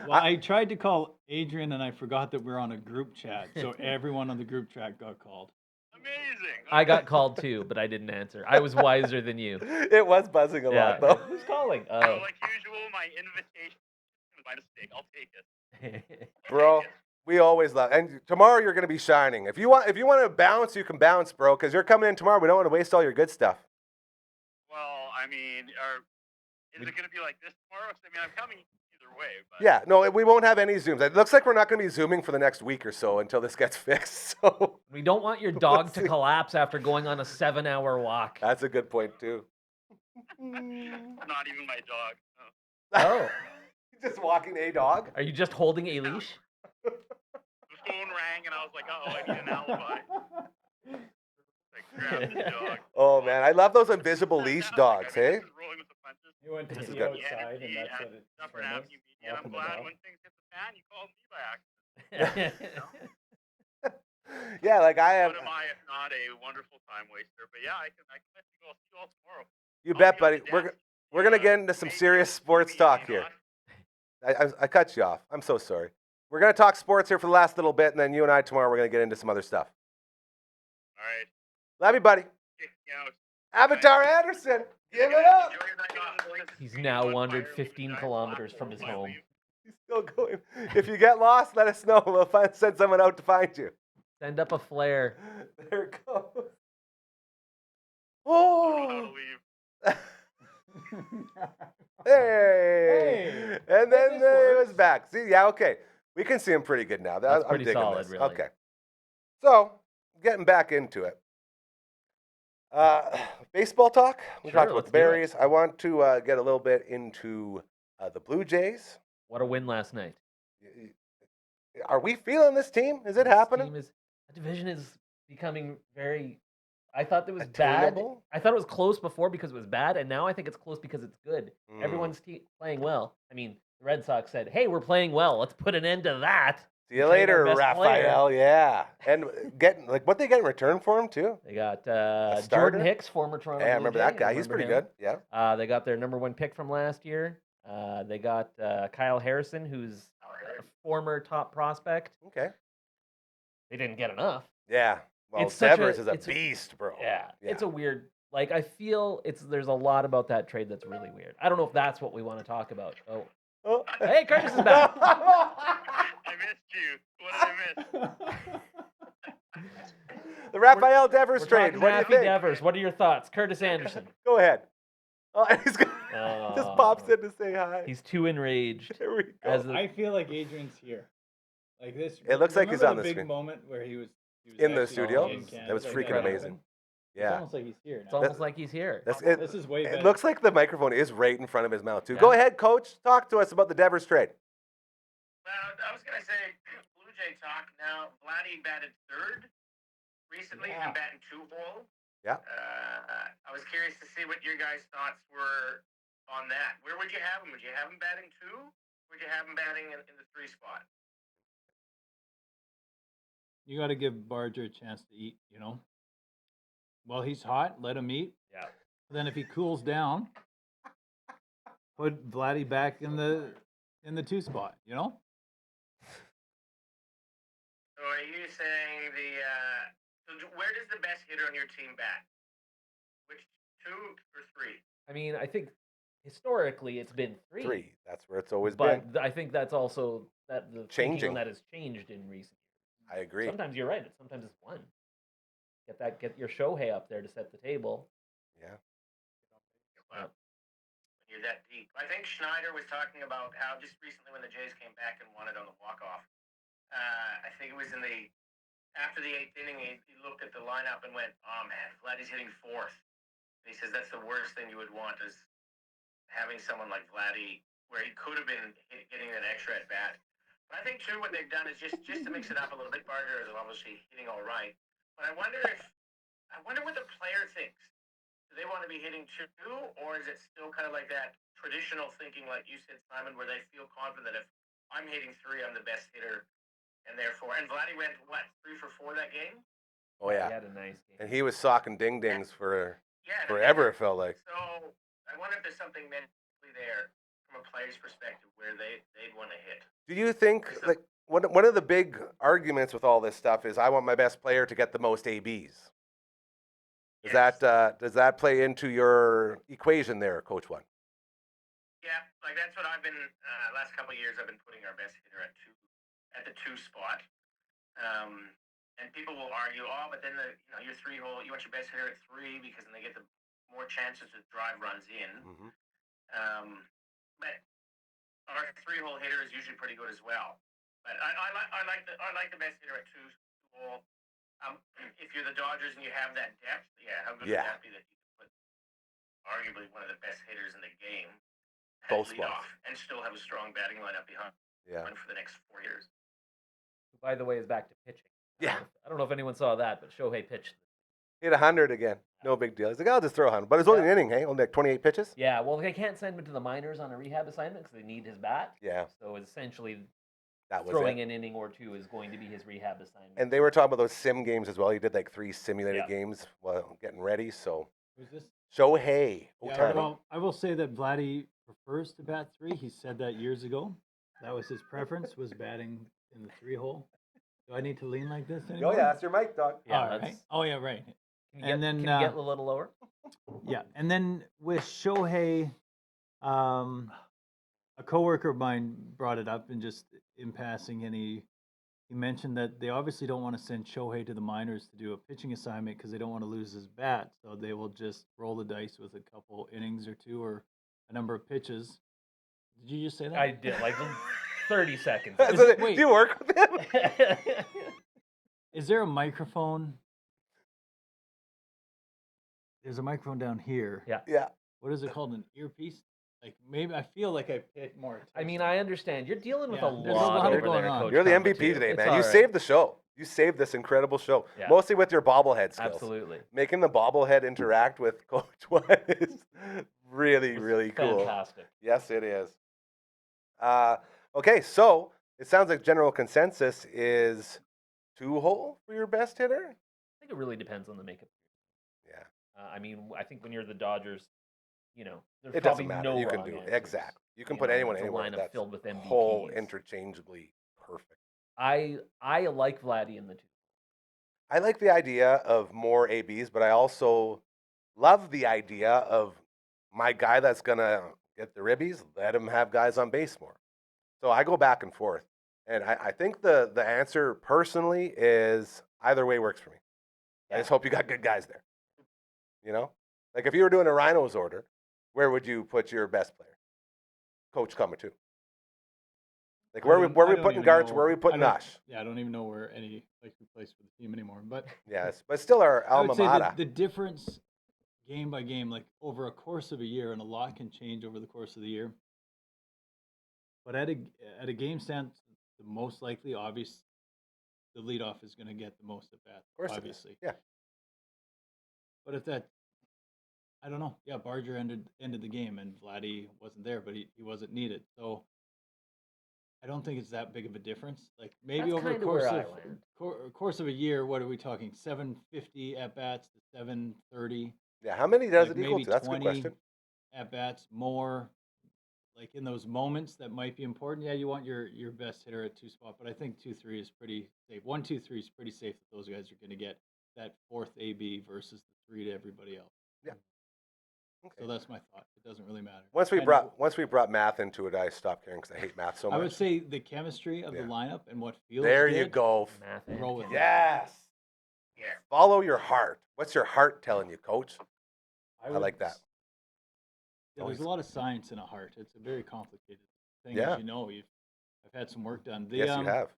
Well, I tried to call Adrian and I forgot that we're on a group chat. So everyone on the group chat got called. Amazing. I got called too, but I didn't answer. I was wiser than you. It was buzzing a lot, though. Who's calling? So, Oh. like usual, my invitation was by mistake. I'll take it. Bro, we always love. And tomorrow you're going to be shining. If you want to bounce, you can bounce, bro, because you're coming in tomorrow. We don't want to waste all your good stuff. Well, I mean, is it going to be like this tomorrow? 'Cause, I mean, I'm coming either way. But Yeah, no, we won't have any Zooms. It looks like we're not going to be Zooming for the next week or so until this gets fixed. So We don't want your dog to see. collapse after going on a 7-hour walk. that's a good point, too. not even my dog. No. Oh, Just walking a dog? are you just holding a leash? The phone rang, and I was like, "Oh, I need an alibi." Like, grab the dog. Oh, man. I love those invisible Like leash that, dogs, like, I mean, hey? this is rolling with the punches. You went to This is see good. outside, and that's at what it Dufferin shown us, Avenue Media, and I'm walking the glad dog. when things hit the fan, you called me by accident. Yeah, like I have. What am I if not a wonderful time waster? But yeah, I can let you go. I'll see you all tomorrow. You I'll bet, be on buddy. the We're desk. going to get into some Maybe serious I'll sports maybe talk not. here. I cut you off. I'm so sorry. We're going to talk sports here for the last little bit, and then you and I tomorrow we're going to get into some other stuff. All right. Love you, buddy. Kick me out. Avatar Anderson, give it up. Enjoy your night off. He's now wandered 15 kilometers from his home. He's still going. If you get lost, let us know. We'll send someone out to find you. Send up a flare. There it goes. I don't know how to Oh. leave. Hey. And then this it was works. back. See, yeah, okay. We can see him pretty good now. That's I'm pretty digging solid, this. really. Okay. So, getting back into it. Baseball talk. We Sure, talked about let's the do it. Berries. I want to get a little bit into the Blue Jays. What a win last night. Are we feeling this team? Is it This happening? team that division is becoming very. I thought it was Attainable? bad. I thought it was close before because it was bad, and now I think it's close because it's good. Mm. Everyone's playing well. I mean, the Red Sox said, "Hey, we're playing well. Let's put an end to that." See you Trade our later, best player. Raphael. Yeah, and getting like what they get in return for him too. They got starter? Jordan Hicks, former Toronto. Yeah, I Blue remember Jay. that guy. You He's remember pretty him? good. Yeah. They got their number 1 pick from last year. They got Kyle Harrison, who's a former top prospect. Okay. They didn't get enough. Yeah. Well, It's such Devers a- is a it's a- beast, bro. Yeah, it's a weird. Like I feel there's a lot about that trade that's really weird. I don't know if that's what we want to talk about. Oh, Oh. hey, Curtis is back. I missed you. What did I miss? The Raphael Devers We're trade. talking What do you Happy think? Devers. What are your thoughts, Curtis Anderson? Go ahead. Oh, he's just pops Oh. in to say hi. He's too enraged. There we go. As the, I feel like Adrian's here. Like this. It looks like he's remember on the big screen. moment where he was In the actually studio? in Canada, That was like freaking happened. amazing. It's Yeah. almost like he's here it's now. almost like he's here. This is way better. It looks like the microphone is right in front of his mouth too. Yeah. Go ahead, Coach. Talk to us about the Devers trade. Well, I was going to say Blue Jay talk. Now, Vladdy batted third recently. He's been batting 2-hole. Yeah. I was curious to see what your guys' thoughts were on that. Where would you have him? Would you have him batting 2? Would you have him batting in the 3 spot? You got to give Barger a chance to eat. You know. While he's hot, let him eat. Yeah. Then if he cools down, put Vladdy back in the 2 spot. You know. So are you saying so where does the best hitter on your team bat? Which 2 or 3? I mean, I think historically it's been 3. 3. That's where it's always But been. I think that's also that the thinking Changing. on that has changed in recent years. I agree. Sometimes you're right. Sometimes it's 1. Get your Shohei up there to set the table. Yeah. Well, when you're that deep. I think Schneider was talking about how just recently when the Jays came back and won it on the walk-off, I think it was after the 8th inning, he looked at the lineup and went, "Oh man, Vladdy's hitting 4th." And he says that's the worst thing you would want is having someone like Vladdy where he could have been getting an extra at bat. But I think too what they've done is just to mix it up a little bit. Barger is obviously hitting all right, but I wonder what the player thinks. Do they want to be hitting 2, or is it still kind of like that traditional thinking, like you said, Simon, where they feel confident that if I'm hitting 3, I'm the best hitter, and therefore, and Vladdy went 3 for 4 that game. Oh He yeah. had a nice game. And he was socking ding dings for Yeah, forever. It felt like. So I wonder if there's something mentally there from a player's perspective where they'd want to hit. Do you think like one of the big arguments with all this stuff is I want my best player to get the most ABs? Yes. Does that play into your equation there, Coach One? Yeah, like that's what I've been last couple of years. I've been putting our best hitter at the 2 spot, and people will argue, oh, but then your 3-hole, you want your best hitter at 3 because then they get the more chances to drive runs in. Mm-hmm. But our 3-hole hitter is usually pretty good as well. But I like the best hitter at 2-hole. If you're the Dodgers and you have that depth, how good would that be that you can put arguably one of the best hitters in the game at Both leadoff spots. and still have a strong batting lineup behind Yeah. for the next 4 years. By the way, is back to pitching. Yeah. I don't know if anyone saw that, but Shohei pitched. Hit 100 again. No big deal. He's like, I'll just throw 100. But it's only an inning, hey? Only like 28 pitches? Yeah, well, they can't send him to the minors on a rehab assignment because they need his bat. Yeah. So essentially, That was throwing it. an inning or two is going to be his rehab assignment. And they were talking about those sim games as well. He did like 3 simulated Yeah. games while getting ready. So Who's this? Shohei Yeah, Ohtani. well, I will say that Vladdy prefers to bat 3. He said that years ago. That was his preference, was batting in the 3-hole. Do I need to lean like this anymore? Oh, yeah, that's your mic, dog. Yeah, All right. that's- Oh, yeah, right. Can you And get, then, can you get a little lower? Yeah, and then with Shohei, a coworker of mine brought it up and just in passing, and he mentioned that they obviously don't want to send Shohei to the minors to do a pitching assignment because they don't want to lose his bat, so they will just roll the dice with a couple innings or two or a number of pitches. Did you just say that? I did, like 30 seconds. That's what wait. do you work with him? Is there a microphone? There's a microphone down here. Yeah. Yeah. What is it called? An earpiece? Like maybe I feel like I pay more attention. I mean, I understand. You're dealing with Yeah, a there's a lot lot over going there, on. Coach You're the Kama, MVP too. today, It's man. all You right. saved the show. You saved this incredible show. Yeah. Mostly with your bobblehead skills. Absolutely. Making the bobblehead interact with Coach White is really, It was really cool. Fantastic. Yes, it is. Okay, so it sounds like general consensus is 2-hole for your best hitter. I think it really depends on the makeup. Yeah. I mean, I think when you're the Dodgers, there's It probably doesn't matter. no You can wrong do it. answers. Exactly. You can put anyone it's a anywhere. lineup That's filled with MVPs. whole interchangeably perfect. I like Vladdy in the 2. I like the idea of more ABs, but I also love the idea of my guy that's going to get the ribbies, let him have guys on base more. So I go back and forth. And I think the answer personally is either way works for me. I just hope you got good guys there. Like if you were doing a Rhinos order, where would you put your best player? Coach Kama too. Like where we putting Garch? Where are we putting Nash? Yeah, I don't even know where any like we place for the team anymore. But Yes, but still our I alma would say mater. the difference game by game, like over a course of a year, and a lot can change over the course of the year. But at a game stand, the most likely, obvious, the leadoff is going to get the most at bat. Of course it is. obviously. Yeah. But if that, I don't know. Yeah, Barger ended the game, and Vladdy wasn't there, but he wasn't needed. So I don't think it's that big of a difference. Like maybe That's over a kinda course where I of land. course of a year, what are we talking? 750 at bats to 730 Yeah, how many does like it equal maybe to? That's a good 20 question. at bats more. Like in those moments that might be important. Yeah, you want your best hitter at 2 spot, but I think 2-3 is pretty safe. 1-2-3 is pretty safe that those guys are going to get that 4th AB versus the 3 to everybody else. Yeah. So that's my thought. It doesn't really matter. Once we And brought math into it, I stopped caring because I hate math so much. I would say the chemistry of Yeah. the lineup and what feels There good, you go. Math and Roll with it. chemistry. Yes. Yeah. Follow your heart. What's your heart telling you, Coach? I would like that. s- Yeah, there's a lot of science in a heart. It's a very complicated thing, Yeah. as you know. I've had some work done. Yes, you have.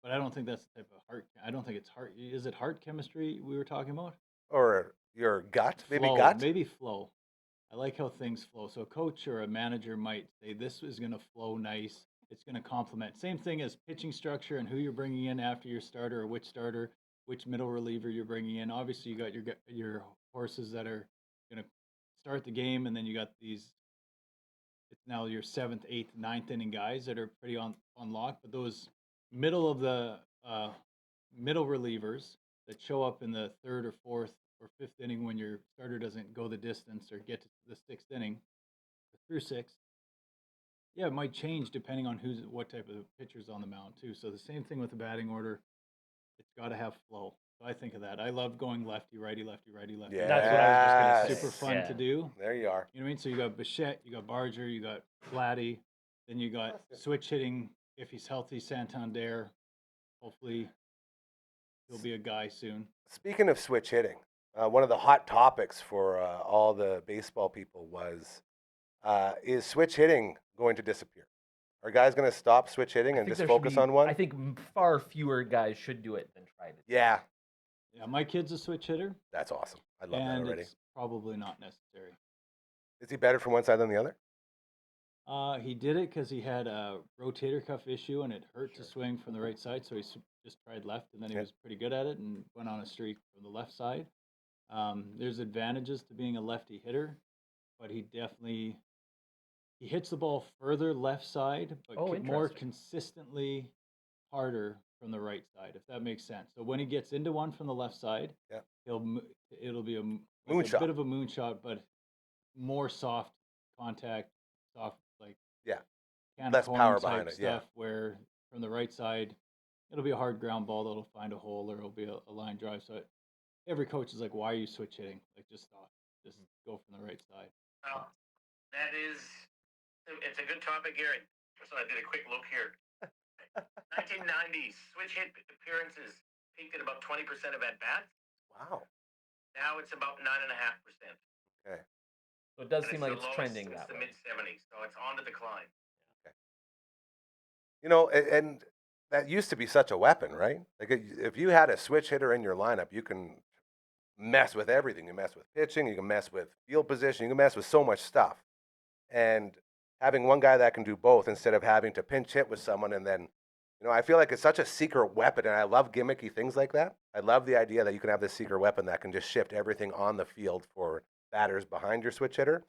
But I don't think that's the type of heart. I don't think it's heart. Is it heart chemistry we were talking about? Or your gut, maybe Flow, gut. Maybe flow. I like how things flow. So a coach or a manager might say, this is going to flow nice. It's going to complement. Same thing as pitching structure and who you're bringing in after your starter, or which middle reliever you're bringing in. Obviously, you got your horses that are going to start the game, and then you got these, it's now your 7th, 8th, 9th inning guys that are pretty on lock. But those middle of the middle relievers that show up in the 3rd or 4th or 5th inning when your starter doesn't go the distance or get to the 6th inning through 6. Yeah, it might change depending on what type of pitcher's on the mound too. So the same thing with the batting order. It's got to have flow. So I think of that. I love going lefty, righty, lefty, righty, lefty. Yeah. That's what I was just going to Yes. say. Super fun to do. There you are. You know what I mean? So you got Bichette, you got Barger, you got Vladdy, then you got switch hitting if he's healthy, Santander. Hopefully he'll be a guy soon. Speaking of switch hitting, one of the hot topics for all the baseball people was Is switch hitting going to disappear? Are guys going to stop switch hitting I and think just there should focus be. on one? I think far fewer guys should do it than try to. Yeah, Yeah, my kid's a switch hitter, that's awesome. I love that and already. it's probably not necessary. Is he better from one side than the other? He did it because he had a rotator cuff issue and it hurt to swing from the right side, so he just tried left, and then he Okay. was pretty good at it and went on a streak from the left side. There's advantages to being a lefty hitter, but he hits the ball further left side, but Oh, more interesting. consistently harder from the right side, if that makes sense. So when he gets into one from the left side, Yeah. it'll be like Moonshot. a bit of a moonshot, but more soft contact, soft like Yeah. can Less of corn power type behind it, yeah. stuff. Where from the right side, it'll be a hard ground ball that'll find a hole, or it'll be a line drive. So every coach is like, "Why are you switch hitting? Like just stop, just go from the right side." Well, that is, it's a good topic, Gary. So I did a quick look here. 1990s, switch hit appearances peaked at about 20% of at bats. Wow. Now it's about 9.5%. Okay. So it does And seem like the it's lowest trending since that the way. mid 70s, so it's on the decline. You know, and that used to be such a weapon, right? Like if you had a switch hitter in your lineup, you can mess with everything. You mess with pitching, you can mess with field position, you can mess with so much stuff. And having one guy that can do both instead of having to pinch hit with someone and then, you know, I feel like it's such a secret weapon, and I love gimmicky things like that. I love the idea that you can have this secret weapon that can just shift everything on the field for batters behind your switch hitter.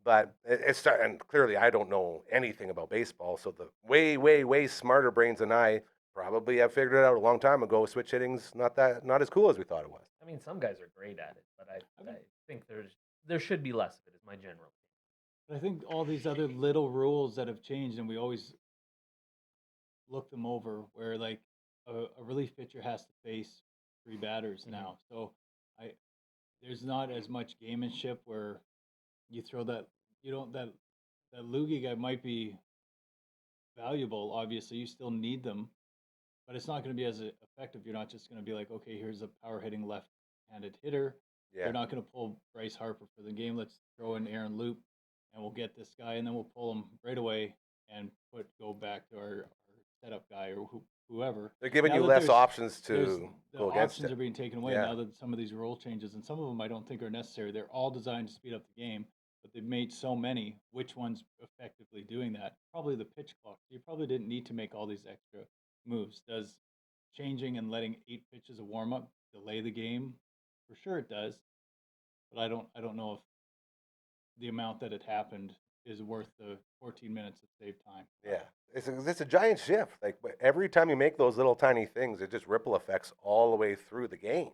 But and clearly I don't know anything about baseball, so the way smarter brains than I probably have figured it out a long time ago. Switch hitting's not as cool as we thought it was. I mean, some guys are great at it, but I think there should be less of it. Is my general. But I think all these other little rules that have changed, and we always look them over, where like a relief pitcher has to face three batters now. So I there's not as much gamemanship where you throw that you don't that loogie guy might be valuable. Obviously, you still need them, but it's not going to be as effective. You're not just going to be like, okay, here's a power hitting left-handed hitter. Yeah. They're not going to pull Bryce Harper for the game. Let's throw in Aaron Loop, and we'll get this guy, and then we'll pull him right away and go back to our setup guy or whoever. They're giving Now you that less there's- options there's- to the go against options it. are being taken away Yeah. now that some of these rule changes, and some of them I don't think are necessary. They're all designed to speed up the game, but they've made so many. Which one's effectively doing that? Probably the pitch clock. You probably didn't need to make all these extra moves. Does changing and letting 8 pitches of warm up delay the game? For sure it does, but I don't know if the amount that it happened is worth the 14 minutes of saved time. Yeah, it's a giant shift. Like every time you make those little tiny things, it just ripple effects all the way through the game.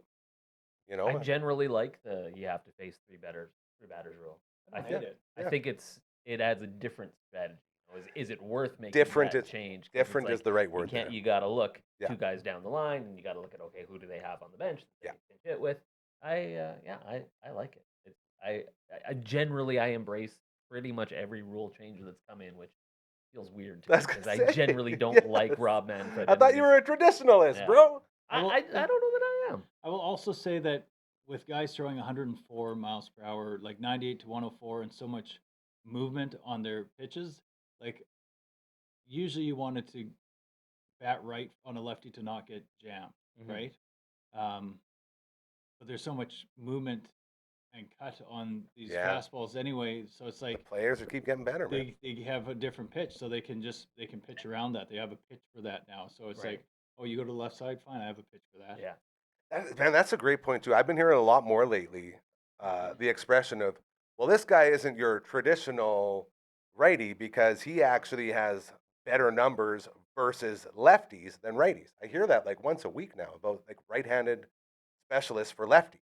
You know, I generally like the you have to face three batters rule. I hate it. I think it adds a different strategy. Is it worth making Different that is- change? 'Cause it's different is the right You word can't. there. You got to look Yeah. two guys down the line, and you got to look at okay, who do they have on the bench? That Yeah. they can hit with. I like it. I generally I embrace pretty much every rule change that's come in, which feels weird to me That's because gonna I say, generally don't yes. like Rob Manfred. I thought you were a traditionalist, Yeah. bro. I don't know that I am. I will also say that with guys throwing 104 miles per hour, like 98 to 104, and so much movement on their pitches, like usually you wanted to bat right on a lefty to not get jammed, Mhm. right? But there's so much movement and cut on these Yeah. fastballs anyway, so it's The like players are keep getting better, man. they have a different pitch, so they can pitch around that. They have a pitch for that now, so it's Right. like, oh, you go to the left side, fine, I have a pitch for that. Yeah. Man, that's a great point too. I've been hearing a lot more lately. The expression of, "Well, this guy isn't your traditional righty because he actually has better numbers versus lefties than righties." I hear that like once a week now about like right-handed specialists for lefties.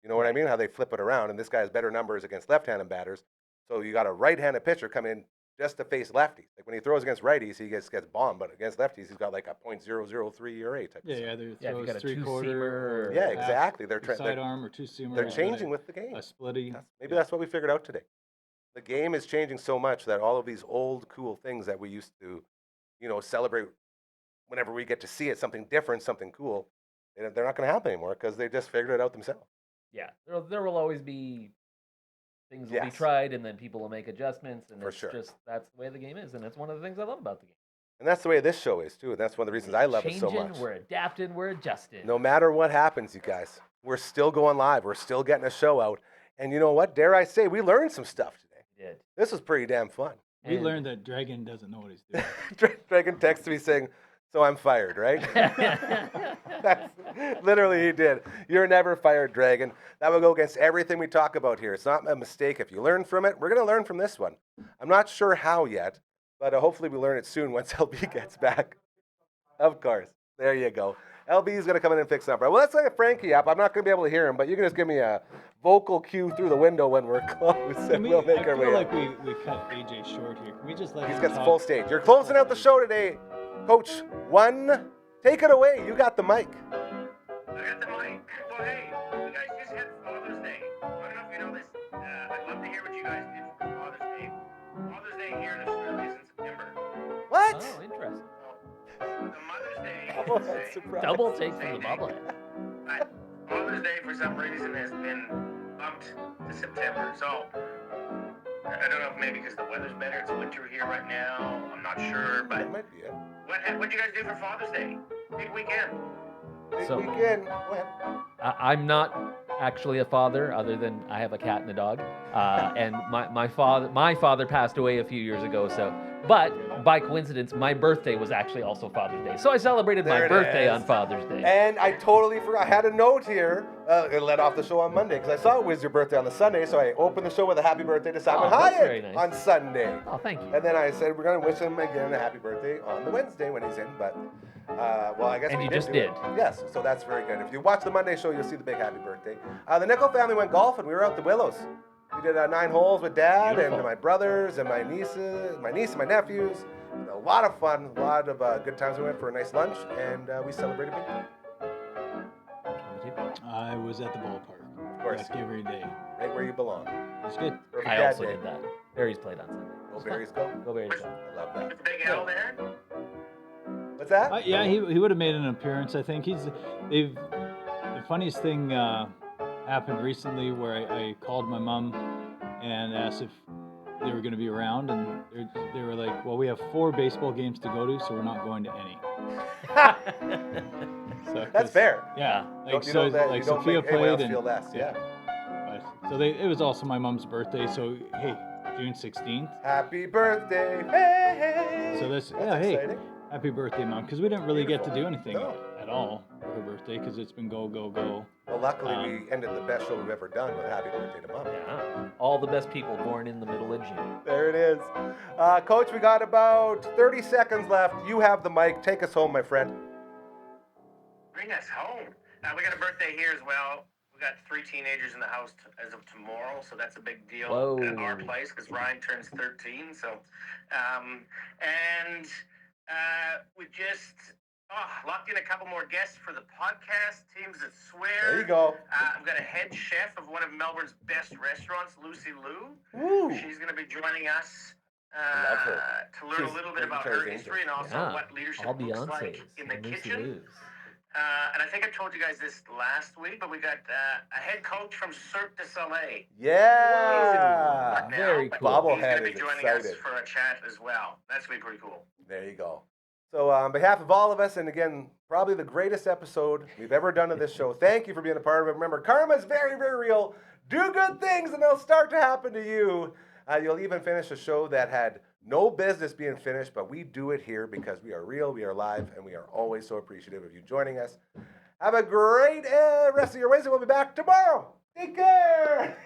You know what I mean? How they flip it around, and this guy has better numbers against left-handed batters. So you got a right-handed pitcher come in just to face lefties. Like when he throws against righties, he gets bombed, but against lefties, he's got like a .003 ERA type. Yeah, of yeah, stuff. they're Yeah, if you throws got a 3/4 two-seamer or or- Yeah, half, exactly. They're or tra- they're- sidearm or two-seamer. They're or changing with the game. a splitty. Maybe that's what we figured out today. The game is changing so much that all of these old cool things that we used to, celebrate whenever we get to see it, something different, something cool, they're not going to happen anymore because they just figured it out themselves. Yeah, there will always be things will be Yes. tried, and then people will make adjustments, and For it's sure. just that's the way the game is, and that's one of the things I love about the game. And that's the way this show is, too. And that's one of the reasons I love it so Changing, much. we're adapting, we're adjusting. No matter what happens, you guys, we're still going live. We're still getting a show out. And you know what? Dare I say, we learned some stuff today. We did. This was pretty damn fun. We And- learned that Dragon doesn't know what he's doing. Dragon texted me saying, so I'm fired, right? That's literally he did. You're never fired, Dragon. That would go against everything we talk about here. It's not a mistake. If you learn from it, we're going to learn from this one. I'm not sure how yet, but hopefully we learn it soon once LB gets back. Of course. There you go. LB is going to come in and fix it up. Right? Well, let's like a Frankie up. I'm not going to be able to hear him, but you can just give me a vocal cue through the window when we're close, and we'll make I our way feel up. like we cut AJ short here. Can we just let He's him got the talk? full stage. You're closing out the show today, Coach One. Take it away. You got the mic. I got the mic. Well, hey, you guys just had Father's Day. I don't know if you know this. I'd love to hear what you guys did for Father's Day. Father's Day here in Australia is in September. What? Oh, interesting. The Mother's Day. Oh, is the that's same. surprising. Double take from the Same day. bobblehead. But Father's Day, for some reason, has been bumped to September. So, I don't know if maybe because the weather's better. It's winter here right now. I'm not sure. But That might be it. what'd you guys do for Father's Day? Big weekend. Big So- weekend. Go ahead. I'm not actually a father, other than I have a cat and a dog. And my father passed away a few years ago. So, but by coincidence, my birthday was actually also Father's Day. So I celebrated There my it birthday is. on Father's Day. And I totally forgot. I had a note here. It led off the show on Monday because I saw it was your birthday on the Sunday. So I opened the show with a happy birthday to Simon Oh, that's Hyatt very nice. on Sunday. Oh, thank you. And then I said we're going to wish him again a happy birthday on the Wednesday when he's in. But, well, I guess And we you did just do it. did. Yes, so that's very good. If you watch the Monday show, you'll see the big happy birthday. The Nickel family went golfing. We were out the Willows. We did 9 holes with Dad Beautiful. and my brothers and my niece and my nephews. A lot of fun, a lot of good times. We went for a nice lunch and we celebrated big time. I was at the ballpark. Of course. Like every day. Right where you belong. It's good. Perfect I dad also day. did that. Berries played on Sunday. Go Berries, go. Go Berries. Go. I love that. Big L there. What's that? Yeah, he would have made an appearance. I think the funniest thing happened recently where I called my mom and asked if they were going to be around, and they were like, "Well, we have 4 baseball games to go to, so we're not going to any." So, That's 'cause- fair. Yeah, You like don't- you so, don't let- like you don't Sophia make anyone else played, feel and less. Yeah. But, so it was also my mom's birthday. So hey, June 16th. Happy birthday. Hey. So that's That's hey, exciting. happy birthday, mom. Because we didn't really get to Beautiful. do anything No. at all for her birthday because it's been go go go. Well, luckily we ended the best show we've ever done with a happy birthday to Mom. Yeah. All the best people born in the middle of June. There it is. Coach, we got about 30 seconds left. You have the mic. Take us home, my friend. Bring us home. We got a birthday here as well. We got 3 teenagers in the house as of tomorrow, so that's a big deal Whoa. at our place because Ryan turns 13. So, we just locked in a couple more guests for the podcast. Teams that swear. There you go. I've got a head chef of one of Melbourne's best restaurants, Lucy Lou. Woo. She's going to be joining us love her. to learn She's a little bit about her Vegetarian history and also Yeah. what leadership All looks Beyonce's. like in the and Lucy kitchen. Lou's. And I think I told you guys this last week, but we got a head coach from Cirque du Soleil. Yeah. Right now, very but cool. He's Bobblehead going to be is joining us excited. for a chat as well. That's going to be pretty cool. There you go. So on behalf of all of us, and again, probably the greatest episode we've ever done of this show, thank you for being a part of it. Remember, karma is very, very real. Do good things and they'll start to happen to you. You'll even finish a show that had no business being finished, but we do it here because we are real, we are live, and we are always so appreciative of you joining us. Have a great rest of your Wednesday. We'll be back tomorrow. Take care.